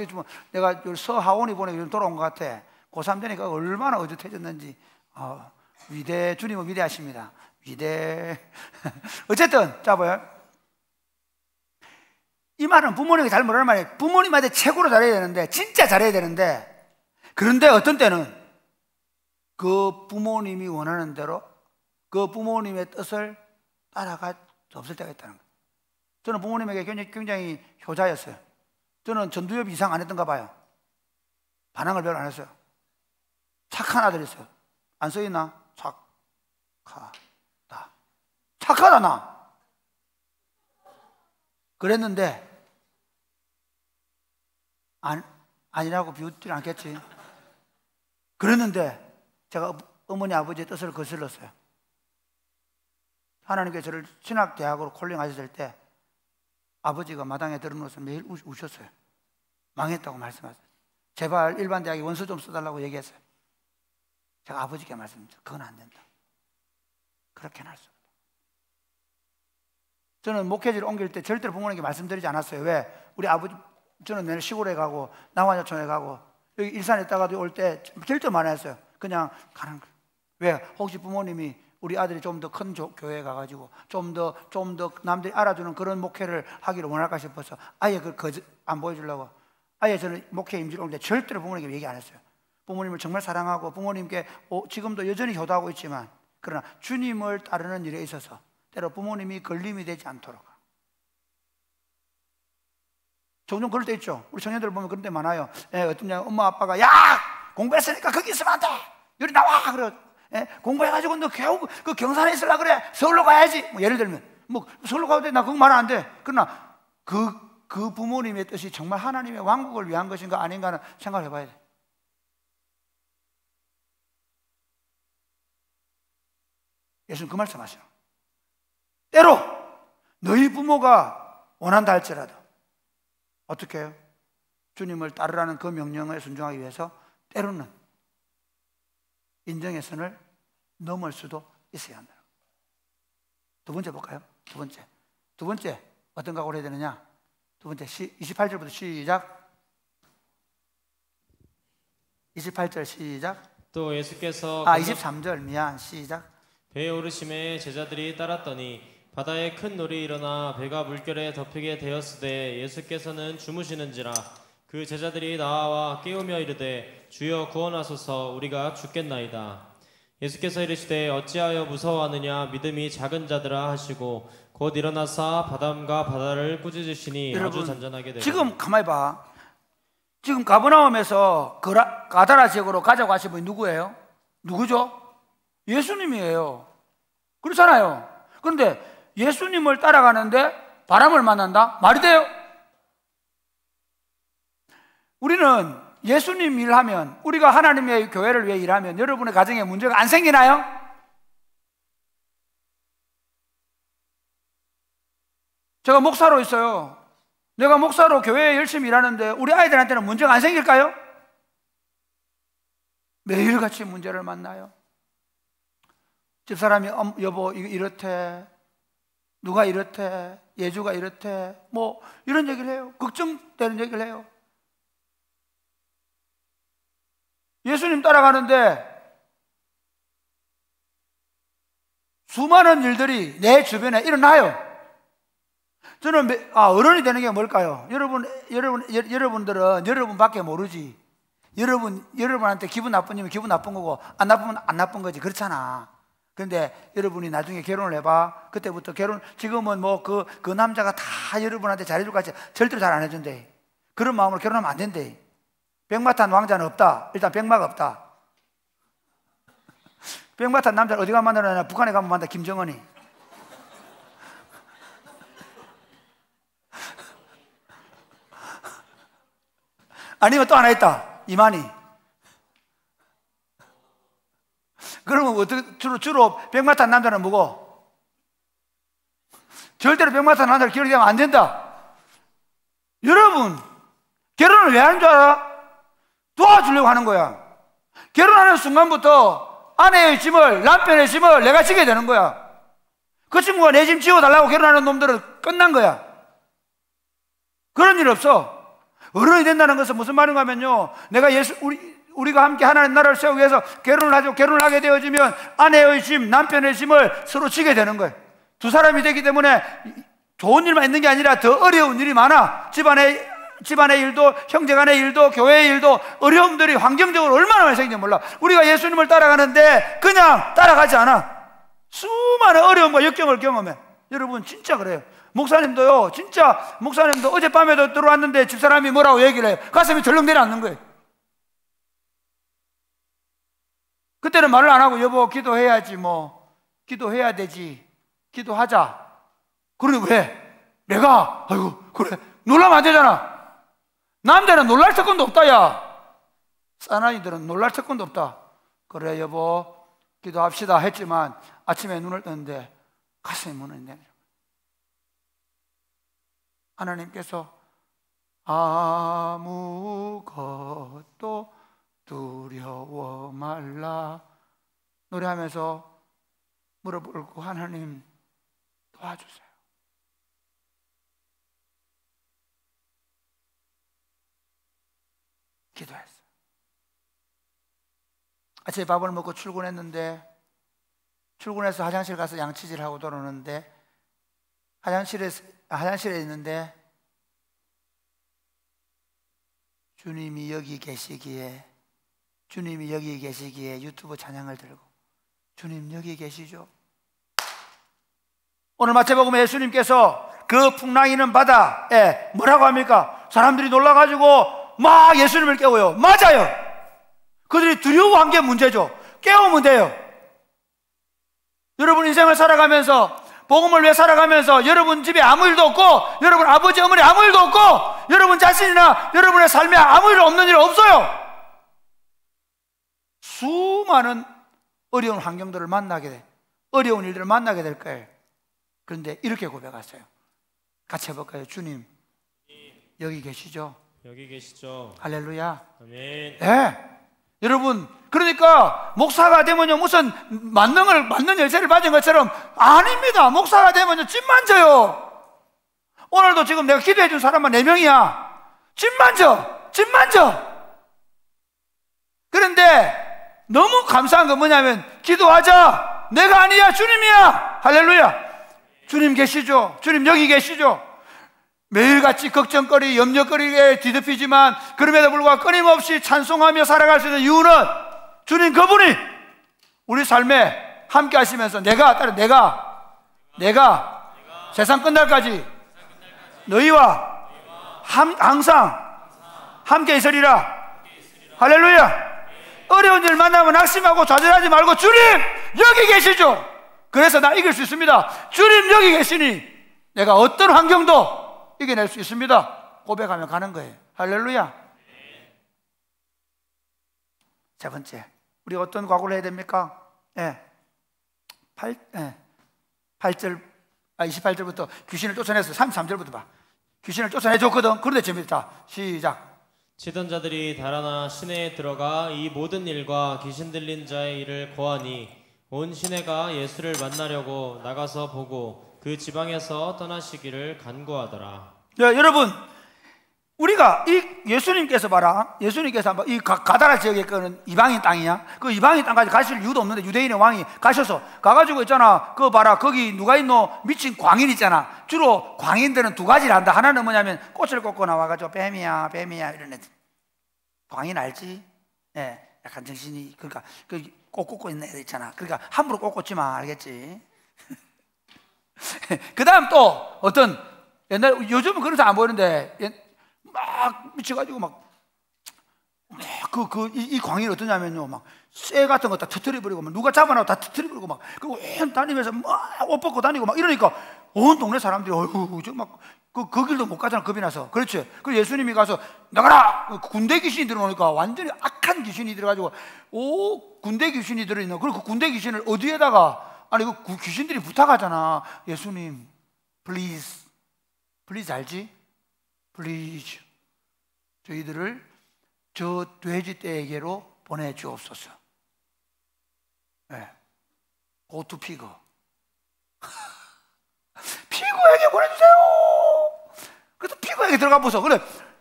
Speaker 1: 내가 서하원이 보내고 돌아온 것 같아. 고3 되니까 얼마나 어긋해졌는지. 주님은 위대하십니다. 어쨌든 자 봐요. 이 말은 부모님이 잘 모르는 말이에요. 부모님한테 최고로 잘해야 되는데 진짜 잘해야 되는데 그런데 어떤 때는 그 부모님이 원하는 대로 그 부모님의 뜻을 따라갈 수 없을 때가 있다는 거예요. 저는 부모님에게 굉장히 효자였어요. 저는 전두엽 이상 안 했던가 봐요. 반항을 별로 안 했어요. 착한 아들이었어요. 안 써있나? 착하다 나. 그랬는데 아니라고 비웃지는 않겠지. 그랬는데 제가 어머니 아버지의 뜻을 거슬렀어요. 하나님께 저를 신학대학으로 콜링하셨을 때 아버지가 마당에 들어누워서 매일 우셨어요. 망했다고 말씀하셨어요. 제발 일반 대학에 원서 좀 써달라고 얘기했어요. 제가 아버지께 말씀드렸어요. 그건 안 된다. 그렇게는 할 수 없다. 저는 목회지를 옮길 때 절대로 부모님께 말씀드리지 않았어요. 왜? 우리 아버지 저는 내일 시골에 가고 남한여촌에 가고 여기 일산에 있다가도 올 때 절대 안 했어요. 그냥 가는 거예요. 왜? 혹시 부모님이 우리 아들이 좀 더 큰 교회에 가가지고 좀 더 남들이 알아주는 그런 목회를 하기를 원할까 싶어서 아예 안 보여주려고 아예 저는 목회 임지를 올 때 절대로 부모님께 얘기 안 했어요. 부모님을 정말 사랑하고 부모님께 지금도 여전히 효도하고 있지만 그러나 주님을 따르는 일에 있어서 때로 부모님이 걸림이 되지 않도록. 종종 그럴 때 있죠. 우리 청년들 보면 그런 때 많아요. 어떤 날 엄마 아빠가 야 공부했으니까 거기 있으면 안 돼. 여기 나와. 그래. 공부해가지고 너 겨우 그 경산에 있으려 그래. 서울로 가야지. 뭐 예를 들면 뭐 서울로 가도 돼. 나 그거 말 안 돼. 그러나 그 부모님의 뜻이 정말 하나님의 왕국을 위한 것인가 아닌가는 생각해 봐야 돼. 예수님 그 말씀하셔요. 때로 너희 부모가 원한다 할지라도 어떻게 해요? 주님을 따르라는 그 명령을 순종하기 위해서 때로는 인정의 선을 넘을 수도 있어야 한다. 두 번째 볼까요? 두 번째 어떤 각오를 해야 되느냐? 두 번째 28절부터 시작. 28절 시작.
Speaker 2: 또 예수께서
Speaker 1: 23절 미안 시작.
Speaker 2: 배에 오르심에 제자들이 따랐더니 바다에 큰 놀이 일어나 배가 물결에 덮이게 되었으되 예수께서는 주무시는지라. 그 제자들이 나와 깨우며 이르되 주여 구원하소서 우리가 죽겠나이다. 예수께서 이르시되 어찌하여 무서워하느냐 믿음이 작은 자들아 하시고 곧 일어나사 바람과 바다를 꾸짖으시니 아주 잔잔하게 되고.
Speaker 1: 지금 가만히 봐. 지금 가버나움에서 가다라 지역으로 가자고 하신 분이 누구예요? 누구죠? 예수님이에요. 그렇잖아요. 그런데 예수님을 따라가는데 바람을 만난다? 말이 돼요? 우리는 예수님 일하면, 우리가 하나님의 교회를 위해 일하면 여러분의 가정에 문제가 안 생기나요? 제가 목사로 있어요. 내가 목사로 교회에 열심히 일하는데 우리 아이들한테는 문제가 안 생길까요? 매일같이 문제를 만나요. 집사람이 여보 이렇대, 누가 이렇대, 예주가 이렇대, 뭐 이런 얘기를 해요. 걱정되는 얘기를 해요. 예수님 따라가는데 수많은 일들이 내 주변에 일어나요. 저는 어른이 되는 게 뭘까요? 여러분들은 여러분밖에 모르지. 여러분한테 기분 나쁘면 기분 나쁜 거고 안 나쁘면 안 나쁜 거지. 그렇잖아. 그런데 여러분이 나중에 결혼을 해봐. 그때부터 지금은 뭐 그 남자가 다 여러분한테 잘해줄 것 같이 절대로 잘 안 해준대. 그런 마음으로 결혼하면 안 된대. 백마탄 왕자는 없다. 일단 백마가 없다. 백마탄 남자를 어디가 만나느냐? 북한에 가면 만나, 김정은이. 아니면 또 하나 있다, 이만희. 그러면 어떻게, 주로 백마탄 남자는 뭐고? 절대로 백마탄 남자를 기록되면 안 된다. 여러분, 결혼을 왜 하는 줄 알아? 도와주려고 하는 거야. 결혼하는 순간부터 아내의 짐을, 남편의 짐을 내가 지게 되는 거야. 그 친구가 내 짐 지워달라고 결혼하는 놈들은 끝난 거야. 그런 일 없어. 어른이 된다는 것은 무슨 말인가 하면요, 내가 우리가 함께 하나님 나라를 세우기 위해서 결혼을 하게 되어지면 아내의 짐, 남편의 짐을 서로 지게 되는 거예요. 두 사람이 되기 때문에 좋은 일만 있는 게 아니라 더 어려운 일이 많아. 집안의 일도, 형제간의 일도, 교회의 일도, 어려움들이 환경적으로 얼마나 많이 생긴지 몰라. 우리가 예수님을 따라가는데 그냥 따라가지 않아. 수많은 어려움과 역경을 경험해. 여러분, 진짜 그래요. 목사님도요, 진짜 목사님도 어젯밤에도 들어왔는데 집사람이 뭐라고 얘기를 해요. 가슴이 덜렁 내려앉는 거예요. 그때는 말을 안 하고, 여보 기도해야지, 뭐 기도해야 되지, 기도하자. 그러니 왜? 내가 아이고 그래 놀라면 안 되잖아. 남자는 놀랄 특권도 없다. 야, 사나이들은 놀랄 특권도 없다. 그래 여보 기도합시다 했지만 아침에 눈을 떴는데 가슴이 무너지네. 하나님께서 아무것도 두려워 말라 노래하면서 물어보고, 하나님 도와주세요. 기도했어요. 아침에 밥을 먹고 출근했는데, 출근해서 화장실 가서 양치질하고 들어오는데, 화장실에 있는데 주님이 여기 계시기에 유튜브 찬양을 들고, 주님 여기 계시죠? 오늘 마태복음에 예수님께서 그 풍랑이는 바다에 뭐라고 합니까? 사람들이 놀라가지고 막 예수님을 깨워요. 맞아요. 그들이 두려워한 게 문제죠. 깨우면 돼요. 여러분 인생을 살아가면서, 복음을 위해 살아가면서 여러분 집에 아무 일도 없고, 여러분 아버지 어머니 아무 일도 없고, 여러분 자신이나 여러분의 삶에 아무 일 없는 일 없어요. 수많은 어려운 환경들을 만나게 돼, 어려운 일들을 만나게 될 거예요. 그런데 이렇게 고백하세요. 같이 해볼까요? 주님 여기 계시죠?
Speaker 2: 여기 계시죠?
Speaker 1: 할렐루야.
Speaker 2: 아멘.
Speaker 1: 네. 여러분, 그러니까 목사가 되면요 무슨 맞는 열쇠를 받은 것처럼 아닙니다. 목사가 되면요 찜만 져요. 오늘도 지금 내가 기도해 준 사람만 4명이야. 찜만 져. 그런데 너무 감사한 건 뭐냐면, 기도하자. 내가 아니야, 주님이야. 할렐루야. 주님 계시죠? 주님 여기 계시죠? 매일같이 걱정거리, 염려거리에 뒤덮이지만 그럼에도 불구하고 끊임없이 찬송하며 살아갈 수 있는 이유는, 주님 그분이 우리 삶에 함께 하시면서 내가 세상 끝날까지 너희와 항상 함께 있으리라. 할렐루야. 어려운 일 만나면 낙심하고 좌절하지 말고, 주님 여기 계시죠? 그래서 나 이길 수 있습니다. 주님 여기 계시니 내가 어떤 환경도 이겨낼 수 있습니다. 고백하며 가는 거예요. 할렐루야. 세 번째, 우리 어떤 각오를 해야 됩니까? 28절부터 귀신을 쫓아내서 33절부터 봐. 귀신을 쫓아내줬거든. 그런데 재밌다. 시작.
Speaker 2: 치던 자들이 달아나 시내에 들어가 이 모든 일과 귀신 들린 자의 일을 고하니, 온 시내가 예수를 만나려고 나가서 보고 그 지방에서 떠나시기를 간구하더라.
Speaker 1: 네, 여러분, 우리가 이 예수님께서 봐라, 예수님께서 이 가다라 지역에 그 이방인 땅이야. 그 이방인 땅까지 가실 이유도 없는데 유대인의 왕이 가셔서 가가지고 있잖아. 그거 봐라, 거기 누가 있노? 미친 광인 있잖아. 주로 광인들은 두 가지를 한다. 하나는 뭐냐면 꽃을 꽂고 나와가지고 뱀이야 이런 애들. 광인 알지? 예, 약간 정신이, 그러니까 그 꽃 꽂고 있는 애들 있잖아. 그러니까 함부로 꽃 꽂지 마, 알겠지? 그 다음 또 어떤, 요즘은 그런 사람 안 보이는데 막 미쳐가지고 막 이 광인이 어떠냐면요, 막 쇠 같은 거 다 터트려버리고, 막 누가 잡아놔도 다 터트려버리고, 막 그리고 웬 다니면서 막 옷 벗고 다니고 막 이러니까 온 동네 사람들이 어휴, 그 길도 못 가잖아, 겁이 나서. 그렇지. 그 예수님이 가서 나가라. 군대 귀신이 들어오니까 완전히 악한 귀신이 들어가지고 군대 귀신이 들어있는. 그리고 그 군대 귀신을 어디에다가, 아니 그 귀신들이 부탁하잖아. 예수님, please 알지? please 저희들을 저 돼지 떼에게로 보내주옵소서. 네. Go to pig. 피그에게 보내주세요. 그래서 피그에게 들어가 보소. 그래,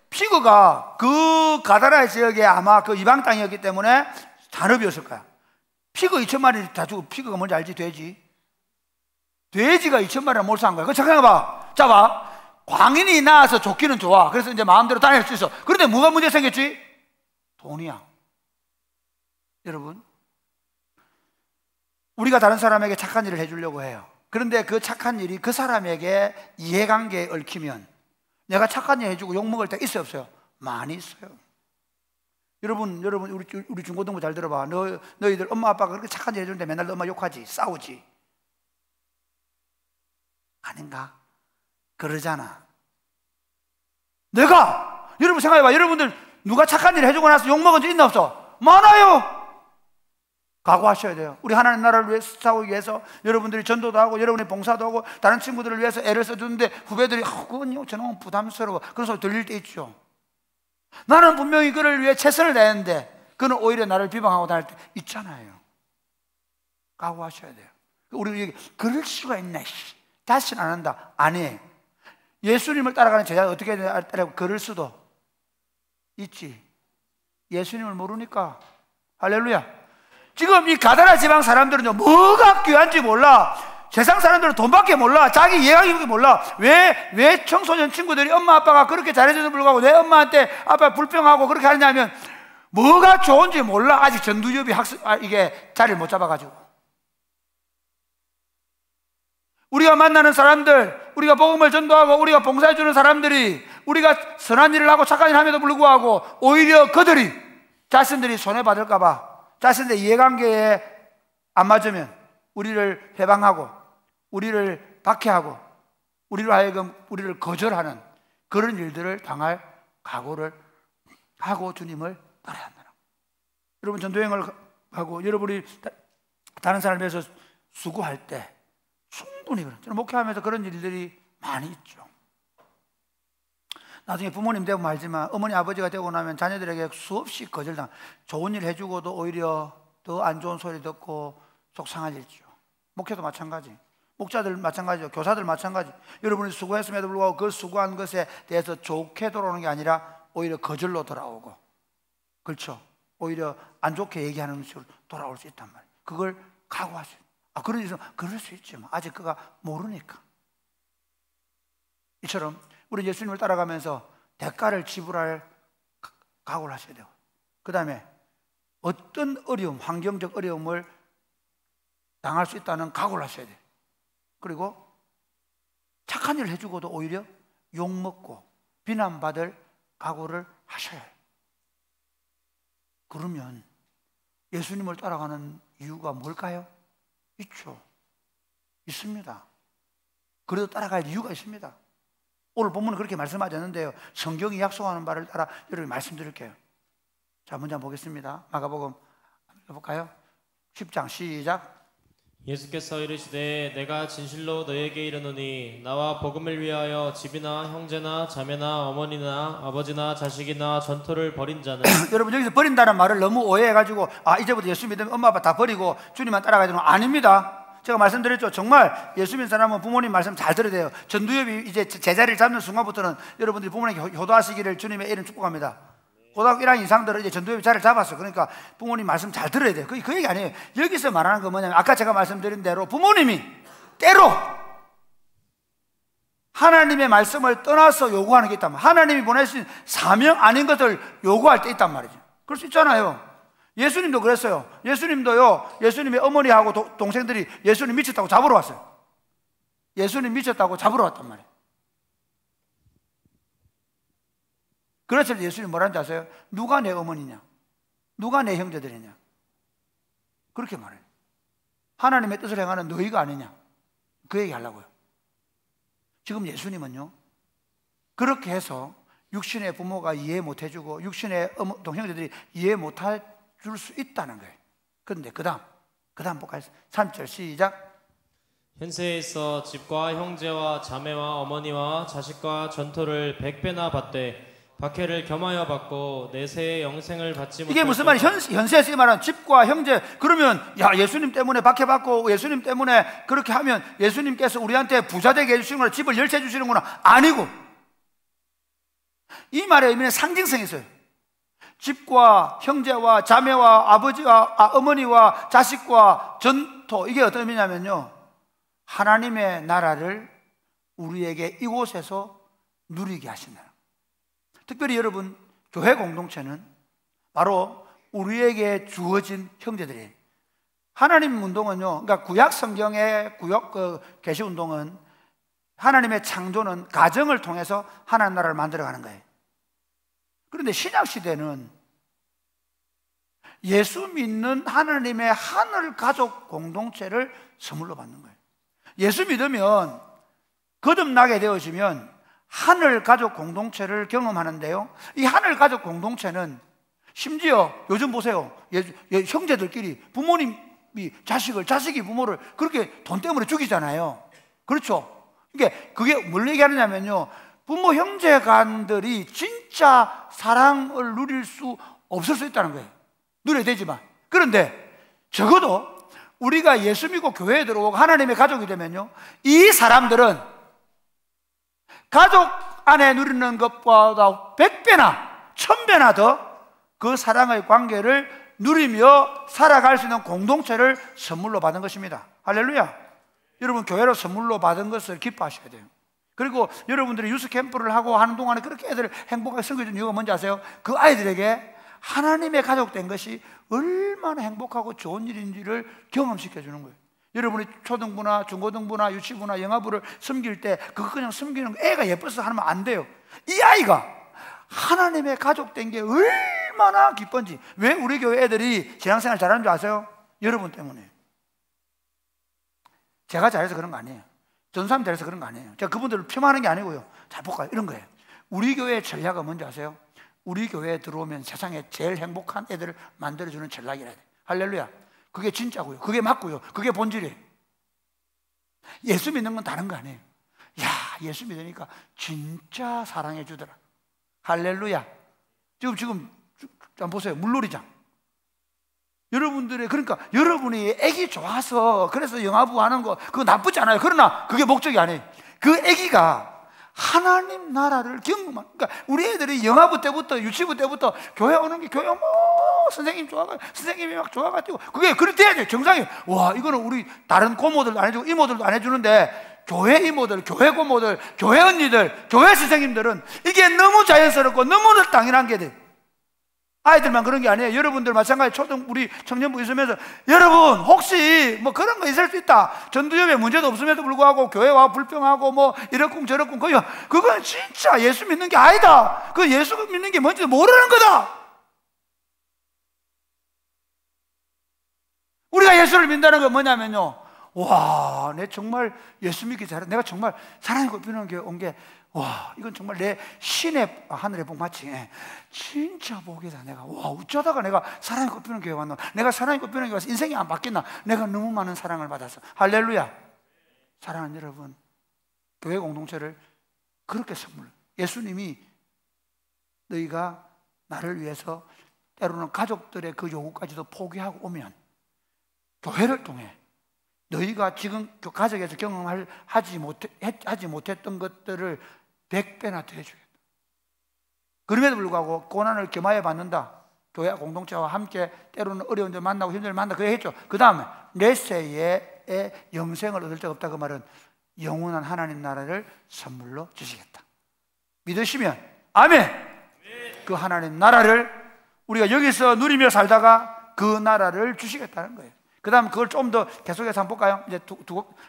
Speaker 1: 피그가 그 가다라 지역에 아마 그 이방 땅이었기 때문에 산업이었을 거야. 피그 2,000마리 다 주고, 피그가 뭔지 알지? 돼지가 2,000마리를 몰수한 거야. 그거 생각해봐. 자, 봐. 광인이 나와서 좋기는 좋아. 그래서 이제 마음대로 다닐 수 있어. 그런데 뭐가 문제 생겼지? 돈이야. 여러분, 우리가 다른 사람에게 착한 일을 해주려고 해요. 그런데 그 착한 일이 그 사람에게 이해관계에 얽히면, 내가 착한 일 해주고 욕먹을 때 있어요, 없어요? 많이 있어요. 여러분 우리 중고등부 잘 들어봐. 너희들 엄마 아빠가 그렇게 착한 일 해주는데 맨날 엄마 욕하지, 싸우지? 아닌가? 그러잖아. 여러분 생각해봐. 여러분들 누가 착한 일 해주고 나서 욕먹은 적 있나 없어? 많아요. 각오하셔야 돼요. 우리 하나님 나라를 위해서 싸우기 위해서 여러분들이 전도도 하고 여러분이 봉사도 하고 다른 친구들을 위해서 애를 써주는데 후배들이 그건요 저놈은 부담스러워, 그런 소리 들릴 때 있죠. 나는 분명히 그를 위해 최선을 다했는데 그는 오히려 나를 비방하고 다닐 때 있잖아요. 각오하셔야 돼요. 우리 그럴 수가 있나, 다시는 안 한다. 아니, 예수님을 따라가는 제자가 어떻게 따라가고 그럴 수도 있지. 예수님을 모르니까. 할렐루야. 지금 이 가다라 지방 사람들은요, 뭐가 귀한지 몰라. 세상 사람들은 돈밖에 몰라. 자기 이해하기 몰라. 왜 청소년 친구들이 엄마 아빠가 그렇게 잘해주는 불구하고 내 엄마한테 아빠 불평하고 그렇게 하냐면 뭐가 좋은지 몰라. 아직 전두엽이 이게 자리를 못 잡아가지고. 우리가 만나는 사람들, 우리가 복음을 전도하고 우리가 봉사해주는 사람들이 우리가 선한 일을 하고 착한 일을 함에도 불구하고 오히려 그들이 자신들이 손해받을까봐 자신들의 이해관계에 안 맞으면 우리를 해방하고 우리를 박해하고 우리로 하여금 우리를 거절하는 그런 일들을 당할 각오를 하고 주님을 따라야 한다. 여러분 전도여행을 하고 여러분이 다른 사람을 위해서 수고할 때 충분히 그래요. 저는 목회하면서 그런 일들이 많이 있죠. 나중에 부모님 되고 말지만 어머니 아버지가 되고 나면 자녀들에게 수없이 거절당, 좋은 일 해주고도 오히려 더 안 좋은 소리 듣고 속상할 일이죠. 목회도 마찬가지, 목자들 마찬가지죠. 교사들 마찬가지. 여러분이 수고했음에도 불구하고 그 수고한 것에 대해서 좋게 돌아오는 게 아니라 오히려 거절로 돌아오고, 그렇죠, 오히려 안 좋게 얘기하는 식으로 돌아올 수 있단 말이에요. 그걸 각오하세요. 그런 일은 그럴 수 있지. 아직 그가 모르니까. 이처럼 우리 예수님을 따라가면서 대가를 지불할 각오를 하셔야 돼요. 그 다음에 어떤 어려움, 환경적 어려움을 당할 수 있다는 각오를 하셔야 돼요. 그리고 착한 일을 해주고도 오히려 욕먹고 비난받을 각오를 하셔야 해요. 그러면 예수님을 따라가는 이유가 뭘까요? 있죠. 있습니다. 그래도 따라갈 이유가 있습니다. 오늘 본문은 그렇게 말씀하지 않는데요, 성경이 약속하는 바를 따라 여러분 말씀드릴게요. 자, 먼저 보겠습니다. 마가복음 해볼까요? 10장 시작.
Speaker 2: 예수께서 이르시되 내가 진실로 너에게 이르노니 나와 복음을 위하여 집이나 형제나 자매나 어머니나 아버지나 자식이나 전토를 벌인 자는
Speaker 1: 여러분 여기서 버린다는 말을 너무 오해해가지고 이제부터 예수 믿으면 엄마 아빠 다 버리고 주님만 따라가야 되는 거 아닙니다. 제가 말씀드렸죠. 정말 예수 믿는 사람은 부모님 말씀 잘 들어야 돼요. 전두엽이 이제 제자리를 잡는 순간부터는 여러분들이 부모님에게 효도하시기를 주님의 이름 축복합니다. 고등학교 1학년 이상들은 이제 전도엽이 자리를 잡았어. 그러니까 부모님 말씀 잘 들어야 돼요. 그 얘기 아니에요. 여기서 말하는 건 뭐냐면 아까 제가 말씀드린 대로 부모님이 때로 하나님의 말씀을 떠나서 요구하는 게 있단 말이에요. 하나님이 보내신 사명 아닌 것을 요구할 때 있단 말이죠. 그럴 수 있잖아요. 예수님도 그랬어요. 예수님도요, 예수님의 어머니하고 동생들이 예수님 미쳤다고 잡으러 왔어요. 예수님 미쳤다고 잡으러 왔단 말이에요. 그래서 예수님 뭐라는지 아세요? 누가 내 어머니냐? 누가 내 형제들이냐? 그렇게 말해요. 하나님의 뜻을 행하는 너희가 아니냐? 그 얘기 하려고요. 지금 예수님은요, 그렇게 해서 육신의 부모가 이해 못 해주고 육신의 동형제들이 이해 못 해줄 수 있다는 거예요. 그런데 그 다음 볼까요? 3절 시작.
Speaker 2: 현세에 있어 집과 형제와 자매와 어머니와 자식과 전토를 100배나 받되 박해를 겸하여 받고 내세의 영생을 받지 못할
Speaker 1: 이게 무슨 말이에요? 현세에서 말하는 집과 형제. 그러면 야, 예수님 때문에 박해받고 예수님 때문에 그렇게 하면 예수님께서 우리한테 부자 되게 해주시는구나, 집을 열채 주시는구나. 아니고, 이 말의 의미는 상징성이 있어요. 집과 형제와 자매와 아버지와 어머니와 자식과 전토, 이게 어떤 의미냐면요, 하나님의 나라를 우리에게 이곳에서 누리게 하신다. 특별히 여러분, 교회 공동체는 바로 우리에게 주어진 형제들이에요. 하나님 운동은요, 그러니까 구약 성경의 계시 운동은, 하나님의 창조는 가정을 통해서 하나님 나라를 만들어가는 거예요. 그런데 신약 시대는 예수 믿는 하나님의 하늘 가족 공동체를 선물로 받는 거예요. 예수 믿으면, 거듭나게 되어지면 하늘 가족 공동체를 경험하는데요, 이 하늘 가족 공동체는 심지어 요즘 보세요, 형제들끼리 부모님이 자식을, 자식이 부모를 그렇게 돈 때문에 죽이잖아요. 그렇죠? 그게 뭘 얘기하느냐면요, 부모 형제 간들이 진짜 사랑을 누릴 수 없을 수 있다는 거예요. 누려야 되지만. 그런데 적어도 우리가 예수 믿고 교회에 들어오고 하나님의 가족이 되면요, 이 사람들은 가족 안에 누리는 것보다 100배나 1000배나 더 그 사랑의 관계를 누리며 살아갈 수 있는 공동체를 선물로 받은 것입니다. 할렐루야. 여러분, 교회로 선물로 받은 것을 기뻐하셔야 돼요. 그리고 여러분들이 유스 캠프를 하고 하는 동안에 그렇게 애들을 행복하게 섬겨준 이유가 뭔지 아세요? 그 아이들에게 하나님의 가족 된 것이 얼마나 행복하고 좋은 일인지를 경험시켜 주는 거예요. 여러분이 초등부나 중고등부나 유치부나 영아부를 섬길 때 그거 그냥 섬기는 거, 애가 예뻐서 하면 안 돼요. 이 아이가 하나님의 가족 된 게 얼마나 기쁜지. 왜 우리 교회 애들이 신앙생활 잘하는 줄 아세요? 여러분 때문에. 제가 잘해서 그런 거 아니에요. 전사님 잘해서 그런 거 아니에요. 제가 그분들을 폄하하는 게 아니고요. 자, 볼까요? 이런 거예요. 우리 교회의 전략은 뭔지 아세요? 우리 교회에 들어오면 세상에 제일 행복한 애들을 만들어주는 전략이라 돼요. 할렐루야. 그게 진짜고요. 그게 맞고요. 그게 본질이에요. 예수 믿는 건 다른 거 아니에요. 야, 예수 믿으니까 진짜 사랑해 주더라. 할렐루야. 지금 한번 보세요. 물놀이장. 그러니까 여러분이 애기 좋아서 그래서 영아부 하는 거 그거 나쁘지 않아요. 그러나 그게 목적이 아니에요. 그 애기가 하나님 나라를 경험한, 그러니까 우리 애들이 영아부 때부터 유치부 때부터 교회 오는 게, 교회 선생님 좋아가지고 선생님이 막 좋아가지고 그게 그렇게 돼야 돼요. 정상이에요. 와, 이거는 우리 다른 고모들도 안 해주고 이모들도 안 해주는데 교회 이모들, 교회 고모들, 교회 언니들, 교회 선생님들은 이게 너무 자연스럽고 너무 당연한 게 돼요. 아이들만 그런 게 아니에요. 여러분들 마찬가지 우리 청년부 있으면서 여러분 혹시 뭐 그런 거 있을 수 있다. 전두엽에 문제도 없음에도 불구하고 교회와 불평하고 뭐 이렇군 저렇군, 그건 진짜 예수 믿는 게 아니다. 그 예수 믿는 게 뭔지도 모르는 거다. 우리가 예수를 믿는다는 건 뭐냐면요, 와, 내 정말 예수 믿기 잘해. 내가 정말 사랑이 꼽히는 게 온 게, 와, 이건 정말 내 신의 하늘의 복 마치 진짜 복이다. 내가 와, 어쩌다가 내가 사랑이 꼽히는 교회 왔나? 내가 사랑이 꼽히는 교회 와서 인생이 안 바뀌나? 내가 너무 많은 사랑을 받아서. 할렐루야. 사랑하는 여러분, 교회 공동체를 그렇게 예수님이 너희가 나를 위해서 때로는 가족들의 그 요구까지도 포기하고 오면 교회를 통해 너희가 지금 가정에서 하지 못했던 것들을 100배나 더 해주겠다. 그럼에도 불구하고 고난을 겸하여 받는다. 교회 공동체와 함께 때로는 어려운 데 만나고 힘든 데 만나고 그래 했죠. 그 다음에 내세의 영생을 얻을 적 없다. 그 말은 영원한 하나님 나라를 선물로 주시겠다. 믿으시면 아멘. 그 하나님 나라를 우리가 여기서 누리며 살다가 그 나라를 주시겠다는 거예요. 그 다음 그걸 좀 더 계속해서 한번 볼까요? 이제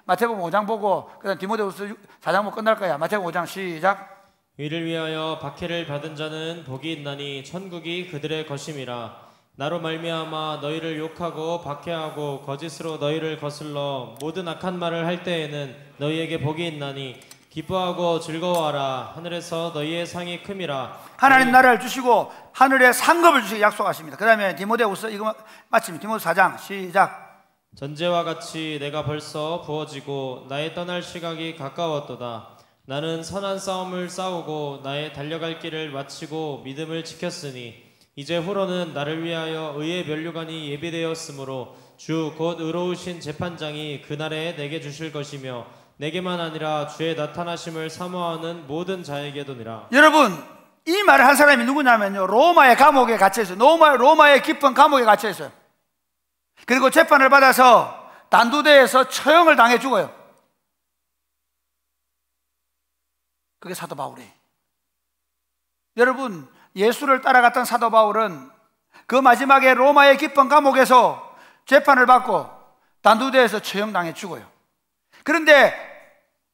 Speaker 1: 마태복음 5장 보고 그 다음 디모데후서 4장 보고 끝날 거야. 마태복음 5장 시작.
Speaker 2: 이를 위하여 박해를 받은 자는 복이 있나니 천국이 그들의 것임이라. 나로 말미암아 너희를 욕하고 박해하고 거짓으로 너희를 거슬러 모든 악한 말을 할 때에는 너희에게 복이 있나니 기뻐하고 즐거워하라. 하늘에서 너희의 상이 큼이라.
Speaker 1: 하나님 나라를 주시고 하늘에 상급을 주시고 약속하십니다. 그 다음에 디모데후서 이거 마치면 디모데 4장 시작.
Speaker 2: 전제와 같이 내가 벌써 부어지고 나의 떠날 시각이 가까웠도다. 나는 선한 싸움을 싸우고 나의 달려갈 길을 마치고 믿음을 지켰으니 이제 후로는 나를 위하여 의의 면류관이 예비되었으므로 주 곧 의로우신 재판장이 그날에 내게 주실 것이며 내게만 아니라 주의 나타나심을 사모하는 모든 자에게도니라.
Speaker 1: 여러분, 이 말을 한 사람이 누구냐면요, 로마의 감옥에 갇혀 있어요. 로마의 깊은 감옥에 갇혀 있어요. 그리고 재판을 받아서 단두대에서 처형을 당해 죽어요. 그게 사도 바울이에요. 여러분, 예수를 따라갔던 사도 바울은 그 마지막에 로마의 깊은 감옥에서 재판을 받고 단두대에서 처형당해 죽어요. 그런데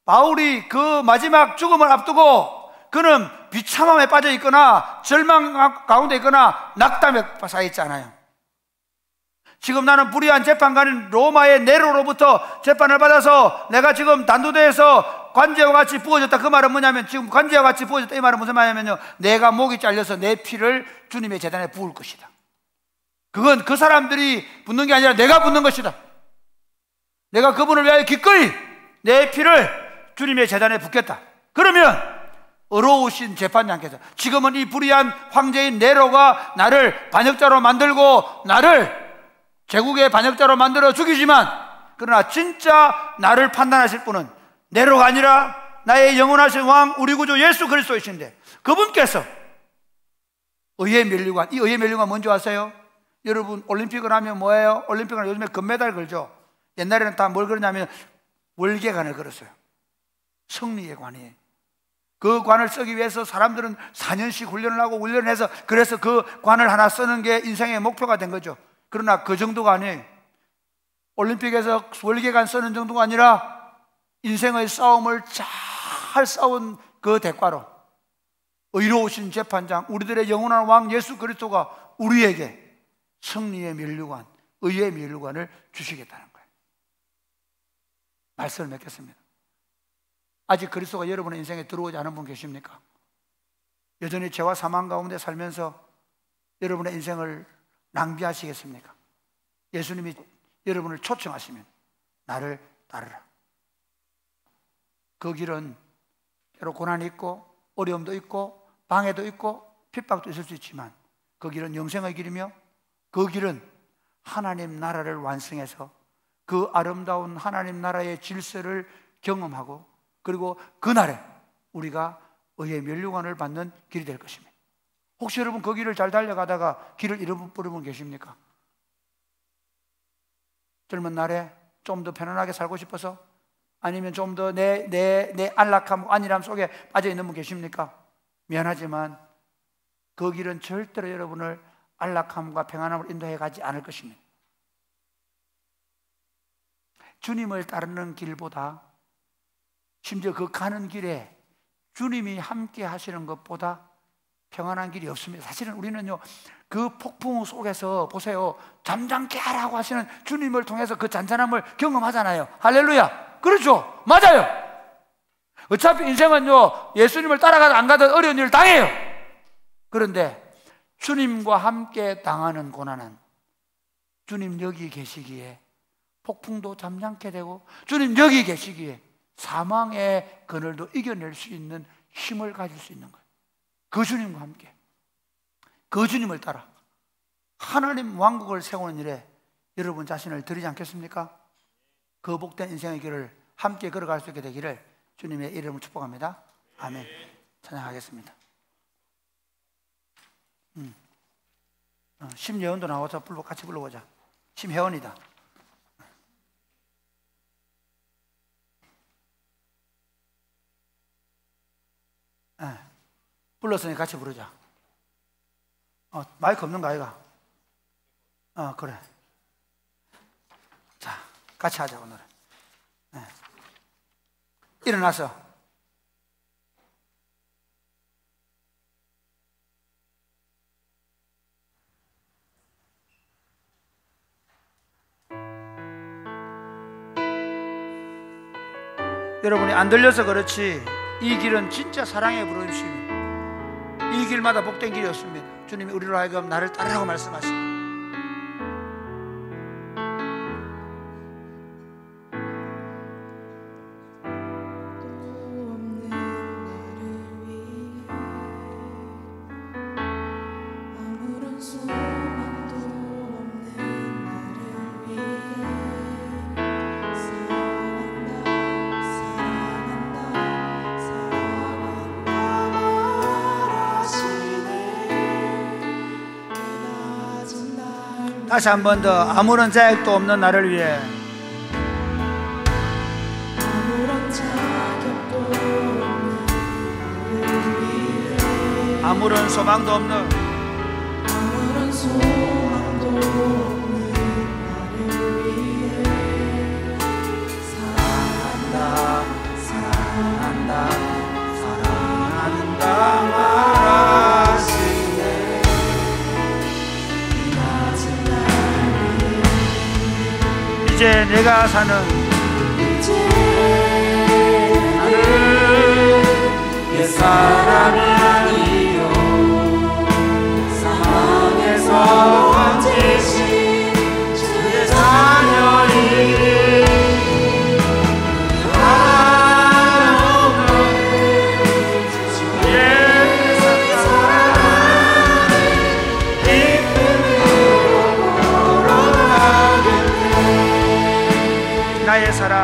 Speaker 1: 바울이 그 마지막 죽음을 앞두고 그는 비참함에 빠져 있거나 절망 가운데 있거나 낙담에 쌓여 있지 않아요. 지금 나는 불의한 재판관인 로마의 네로로부터 재판을 받아서 내가 지금 단두대에서 관제와 같이 부어졌다. 그 말은 뭐냐면, 지금 관제와 같이 부어졌다 이 말은 무슨 말이냐면요, 내가 목이 잘려서 내 피를 주님의 제단에 부을 것이다. 그건 그 사람들이 붓는 게 아니라 내가 붓는 것이다. 내가 그분을 위하여 기꺼이 내 피를 주님의 제단에 붓겠다. 그러면 의로우신 재판장께서, 지금은 이 불의한 황제인 네로가 나를 반역자로 만들고 나를 제국의 반역자로 만들어 죽이지만, 그러나 진짜 나를 판단하실 분은 네로가 아니라 나의 영원하신 왕 우리 구주 예수 그리스도이신데, 그분께서 의의 면류관, 이 의의 면류관 뭔지 아세요? 여러분, 올림픽을 하면 뭐예요? 올림픽은 요즘에 금메달 걸죠. 옛날에는 다 뭘 그러냐면 월계관을 걸었어요. 승리의 관이에요. 그 관을 쓰기 위해서 사람들은 4년씩 훈련을 하고 훈련을 해서, 그래서 그 관을 하나 쓰는 게 인생의 목표가 된 거죠. 그러나 그 정도가 아니에요. 올림픽에서 월계관 쓰는 정도가 아니라 인생의 싸움을 잘 싸운 그 대가로 의로우신 재판장, 우리들의 영원한 왕 예수 그리스도가 우리에게 승리의 면류관, 의의 면류관을 주시겠다는 거예요. 말씀을 맺겠습니다. 아직 그리스도가 여러분의 인생에 들어오지 않은 분 계십니까? 여전히 죄와 사망 가운데 살면서 여러분의 인생을 낭비하시겠습니까? 예수님이 여러분을 초청하시면 나를 따르라. 그 길은 때로 고난이 있고 어려움도 있고 방해도 있고 핍박도 있을 수 있지만, 그 길은 영생의 길이며 그 길은 하나님 나라를 완성해서 그 아름다운 하나님 나라의 질서를 경험하고, 그리고 그날에 우리가 의의 면류관을 받는 길이 될 것입니다. 혹시 여러분 그 길을 잘 달려가다가 길을 잃어버린 분 계십니까? 젊은 날에 좀 더 편안하게 살고 싶어서, 아니면 좀 더 내 안락함, 안일함 속에 빠져 있는 분 계십니까? 미안하지만 그 길은 절대로 여러분을 안락함과 평안함으로 인도해 가지 않을 것입니다. 주님을 따르는 길보다, 심지어 그 가는 길에 주님이 함께 하시는 것보다 평안한 길이 없습니다. 사실은 우리는요, 그 폭풍 속에서 보세요, 잠잠케 하라고 하시는 주님을 통해서 그 잔잔함을 경험하잖아요. 할렐루야. 그렇죠. 맞아요. 어차피 인생은요, 예수님을 따라가든 안 가든 어려운 일을 당해요. 그런데 주님과 함께 당하는 고난은 주님 여기 계시기에 폭풍도 잠잠케 되고, 주님 여기 계시기에 사망의 그늘도 이겨낼 수 있는 힘을 가질 수 있는 거예요. 그 주님과 함께, 그 주님을 따라 하나님 왕국을 세우는 일에 여러분 자신을 드리지 않겠습니까? 그 복된 인생의 길을 함께 걸어갈 수 있게 되기를 주님의 이름으로 축복합니다. 아멘. 찬양하겠습니다. 심예원도 나와서 같이 불러보자. 심혜원이다. 불렀으니 같이 부르자. 마이크 없는 거 아이가? 그래. 자, 같이 하자 오늘은. 일어나서 여러분이 안 들려서 그렇지 이 길은 진짜 사랑의 부르심입니다. 이 길마다 복된 길이었습니다. 주님이 우리로 하여금 나를 따르라고 말씀하십니다. 다시 한 번 더 아무런 자격도 없는 나를 위해 아무런 소망도 없는 사랑한다 사랑한다 사랑한다 말하시네. 이제 내가 사는 나는 옛사람이 아니요 사망에서 건지신 주의 자녀이니 하나없는 주의 사랑 기쁨으로 걸어가겠네. 나의 사랑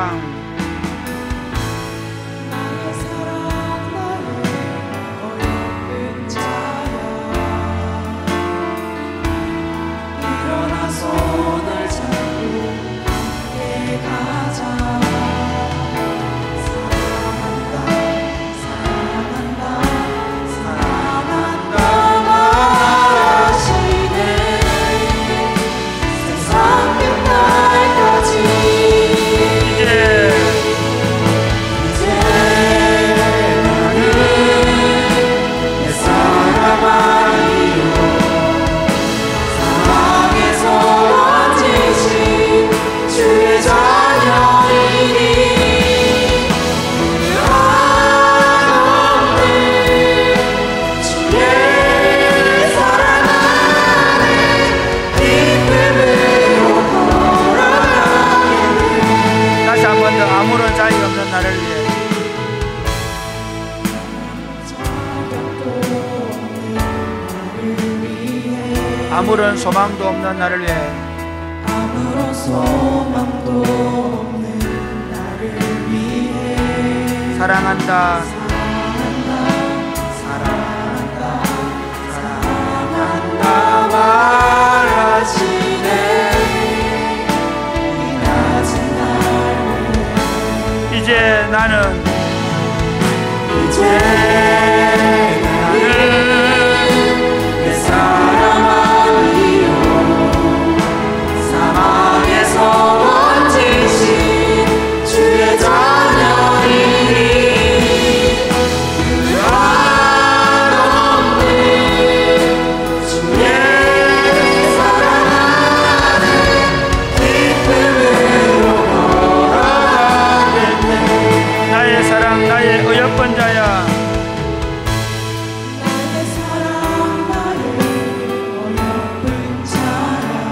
Speaker 1: 아무런 소망도 없는 나를 위해
Speaker 3: 아무런 소망도 없는 나를 위해
Speaker 1: 사랑한다
Speaker 3: 사랑한다 사랑한다 말하시네. 이 낮은 날
Speaker 1: 이제 나는
Speaker 3: 내 사랑 아니요 사망에서 건지신 주의 자녀이니 그 한없는 주의 사랑 안에 기쁨으로 걸어가겠네.
Speaker 1: 나의 사랑 나의 의역권자야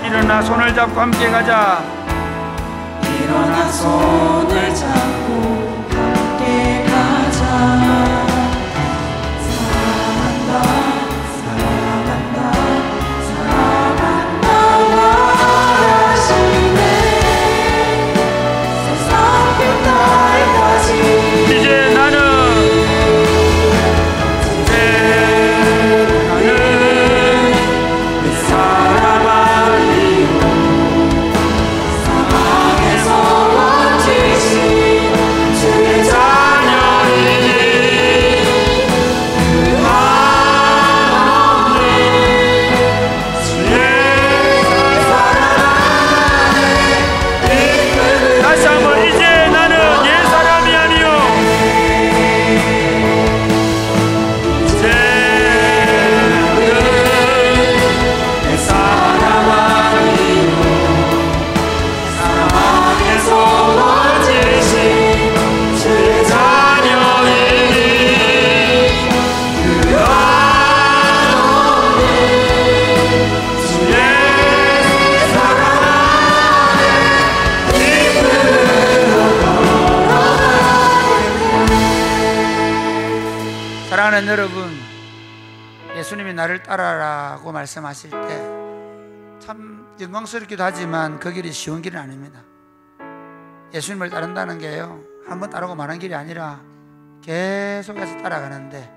Speaker 1: 일어나 손을 잡고 함께 가자.
Speaker 3: 일어나 손을 잡고 함께 가자. 사랑한다 사랑한다 사랑한다 말하시네. 세상 끝날까지
Speaker 1: 이제 나는
Speaker 3: 내 사랑 아니요 사랑에서 건지신
Speaker 1: 사랑하는 여러분, 예수님이 나를 따라라고 말씀하실 때 참 영광스럽기도 하지만 그 길이 쉬운 길은 아닙니다. 예수님을 따른다는 게요, 한번 따르고 마는 길이 아니라 계속해서 따라가는데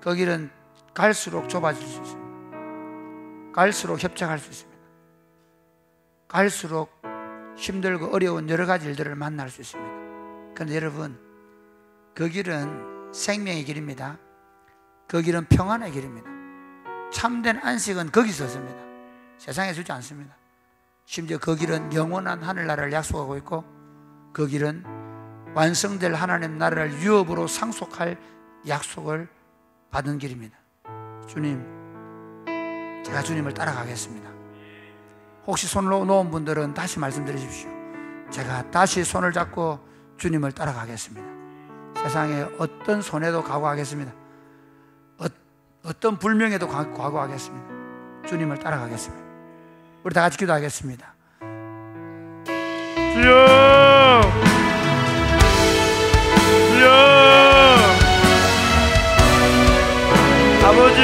Speaker 1: 그 길은 갈수록 좁아질 수 있습니다. 갈수록 협착할 수 있습니다. 갈수록 힘들고 어려운 여러 가지 일들을 만날 수 있습니다. 그런데 여러분, 그 길은 생명의 길입니다. 그 길은 평안의 길입니다. 참된 안식은 거기서 습니다. 세상에 주지 않습니다. 심지어 그 길은 영원한 하늘나라를 약속하고 있고, 그 길은 완성될 하나님 나라를 유업으로 상속할 약속을 받은 길입니다. 주님, 제가 주님을 따라가겠습니다. 혹시 손을 놓은 분들은 다시 말씀드리십시오. 제가 다시 손을 잡고 주님을 따라가겠습니다. 세상에 어떤 손해도 각오하겠습니다. 어떤 불명에도 각오하겠습니다. 주님을 따라가겠습니다. 우리 다 같이 기도하겠습니다. 주여, 주여, 아버지,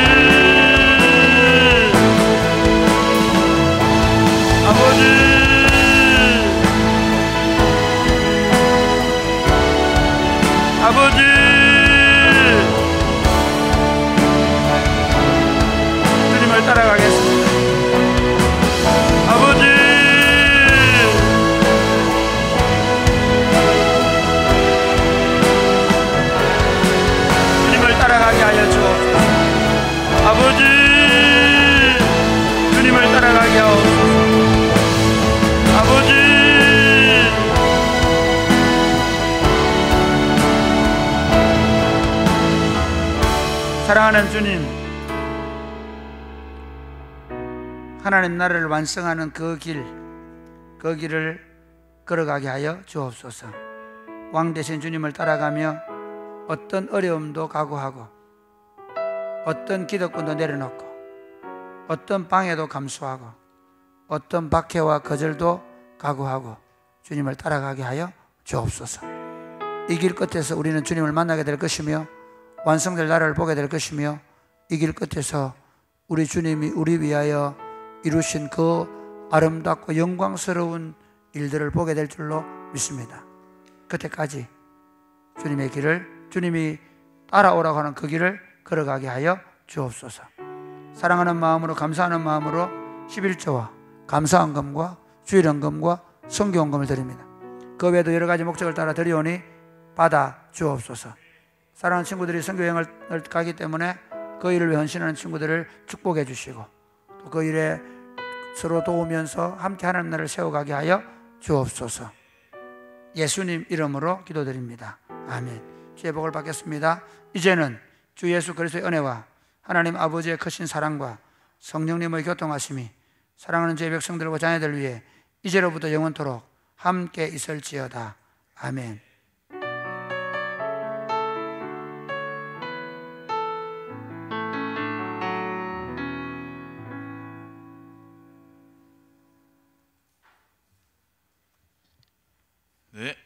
Speaker 1: 아버지, 아버지, 주님을 따라가겠습니다. 아버지, 주님을 따라가게 하여 주옵소서. 아버지, 주님을 따라가게 하옵소서. 아버지, 사랑하는 주님, 하나님 나라를 완성하는 그 길을 걸어가게 하여 주옵소서. 왕 대신 주님을 따라가며 어떤 어려움도 각오하고, 어떤 기득권도 내려놓고, 어떤 방해도 감수하고, 어떤 박해와 거절도 각오하고 주님을 따라가게 하여 주옵소서. 이 길 끝에서 우리는 주님을 만나게 될 것이며 완성될 나라를 보게 될 것이며, 이 길 끝에서 우리 주님이 우리 위하여 이루신 그 아름답고 영광스러운 일들을 보게 될 줄로 믿습니다. 그때까지 주님의 길을, 주님이 따라오라고 하는 그 길을 걸어가게 하여 주옵소서. 사랑하는 마음으로, 감사하는 마음으로 11조와 감사헌금과 주일헌금과 성교헌금을 드립니다. 그 외에도 여러 가지 목적을 따라 드리오니 받아 주옵소서. 사랑하는 친구들이 선교여행을 가기 때문에 그 일을 위해 헌신하는 친구들을 축복해 주시고, 또 그 일에 서로 도우면서 함께 하나님 나라를 세워가게 하여 주옵소서. 예수님 이름으로 기도드립니다. 아멘. 주의 복을 받겠습니다. 이제는 주 예수 그리스도의 은혜와 하나님 아버지의 크신 사랑과 성령님의 교통하심이 사랑하는 주의 백성들과 자녀들 위해 이제로부터 영원토록 함께 있을지어다. 아멘.
Speaker 4: 네,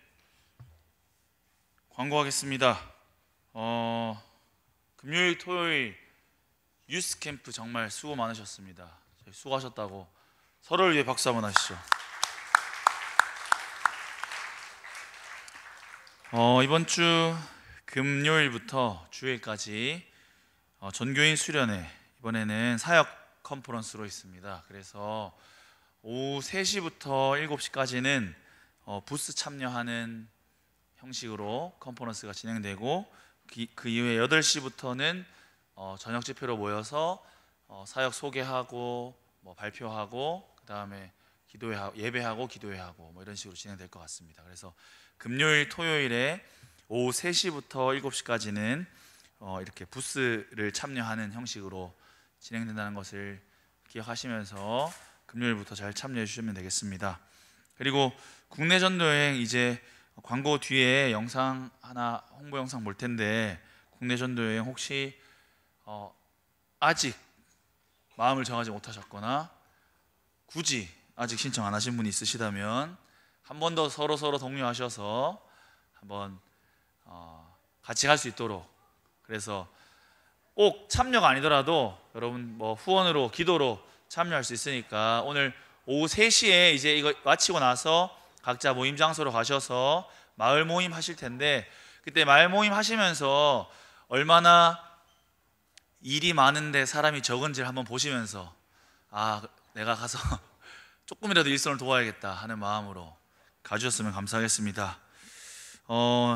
Speaker 4: 광고하겠습니다. 금요일, 토요일 유스 캠프 정말 수고 많으셨습니다. 수고하셨다고 서로를 위해 박수 한번 하시죠. 이번 주 금요일부터 주일까지 전교인 수련회, 이번에는 사역 컨퍼런스로 있습니다. 그래서 오후 3시부터 7시까지는 부스 참여하는 형식으로 컨퍼런스가 진행되고, 그 이후에 8시부터는 저녁 집회로 모여서 사역 소개하고 발표하고, 그 다음에 예배하고 기도회하고 이런 식으로 진행될 것 같습니다. 그래서 금요일, 토요일에 오후 3시부터 7시까지는 이렇게 부스를 참여하는 형식으로 진행된다는 것을 기억하시면서 금요일부터 잘 참여해 주시면 되겠습니다. 그리고 국내 전도여행, 이제 광고 뒤에 영상 하나, 홍보 영상 볼 텐데, 국내 전도여행 혹시 아직 마음을 정하지 못하셨거나 굳이 아직 신청 안 하신 분이 있으시다면 한 번 더 서로 독려하셔서 한번 같이 갈 수 있도록, 그래서 꼭 참여가 아니더라도 여러분 뭐 후원으로 기도로 참여할 수 있으니까 오늘 오후 3시에 이제 이거 마치고 나서 각자 모임 장소로 가셔서 마을 모임 하실 텐데, 그때 마을 모임 하시면서 얼마나 일이 많은데 사람이 적은지를 한번 보시면서 내가 가서 조금이라도 일손을 도와야겠다 하는 마음으로 가주셨으면 감사하겠습니다.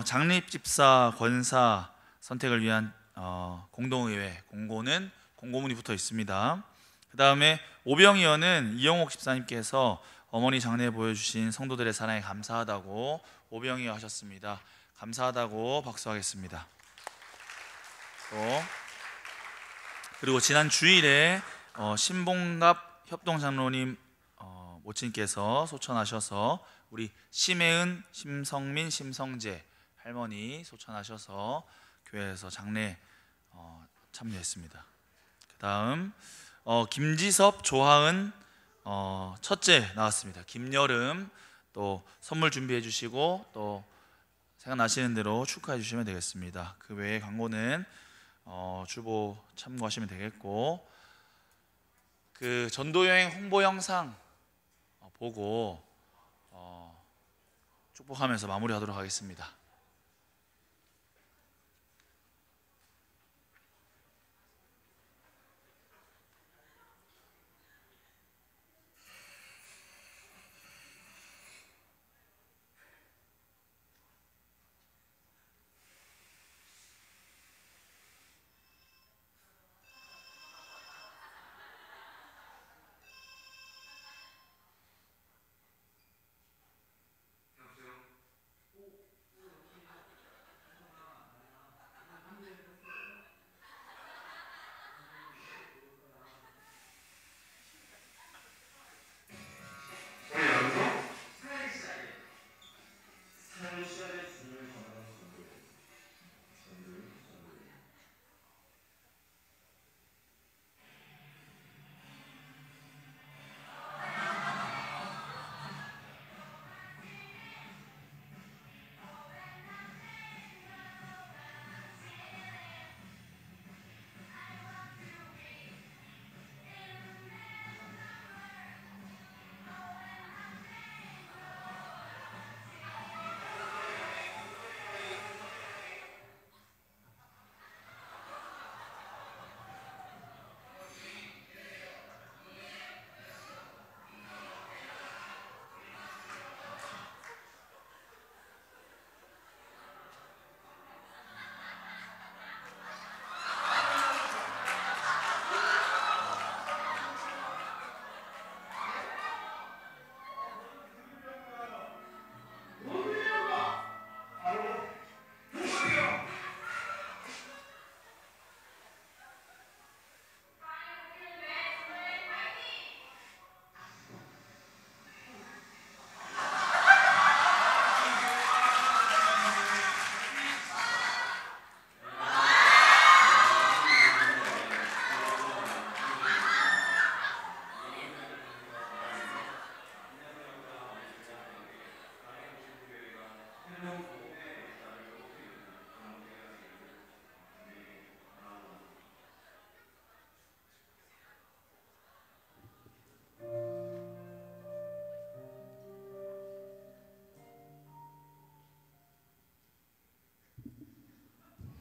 Speaker 4: 장립집사 권사 선택을 위한 공동의회 공고는 공고문이 붙어 있습니다. 그 다음에 오병이어는 이영옥 집사님께서 어머니 장례 보여주신 성도들의 사랑에 감사하다고 오병이어 하셨습니다. 감사하다고 박수하겠습니다. 그리고 지난 주일에 신봉갑 협동장로님 모친께서 소천하셔서 우리 심혜은, 심성민, 심성재 할머니 소천하셔서 교회에서 장례 참여했습니다. 그 다음 김지섭, 조하은 첫째 나왔습니다. 김여름 또 선물 준비해 주시고 또 생각나시는 대로 축하해 주시면 되겠습니다. 그 외에 광고는 주보 참고하시면 되겠고, 그 전도여행 홍보 영상 보고 축복하면서 마무리하도록 하겠습니다.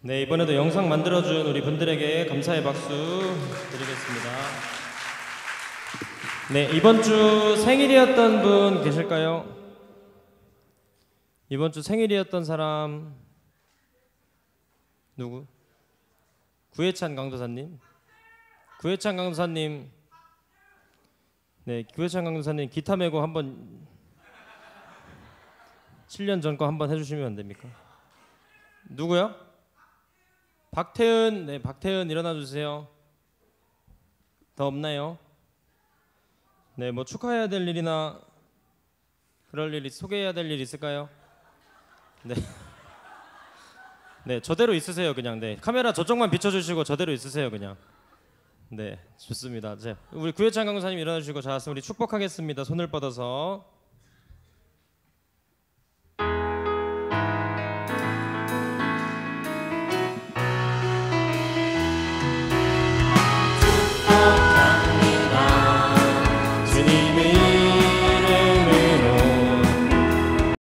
Speaker 2: 네, 이번에도 영상 만들어준 우리 분들에게 감사의 박수 드리겠습니다. 네, 이번 주 생일이었던 분 계실까요? 이번 주 생일이었던 사람 누구? 구혜찬 강도사님. 구혜찬 강도사님. 네, 구혜찬 강도사님 기타 메고 한번 7년 전 거 한번 해주시면 안 됩니까? 누구요? 박태은. 네, 박태은 일어나 주세요. 더 없나요? 네, 뭐 축하해야 될 일이나 그럴 일이 소개해야 될 일 있을까요? 네. 네, 저대로 있으세요 그냥. 네, 카메라 저쪽만 비춰주시고 저대로 있으세요 그냥. 네, 좋습니다. 자, 우리 구혜찬 강사님 일어나 주시고 자, 우리 축복하겠습니다. 손을 뻗어서.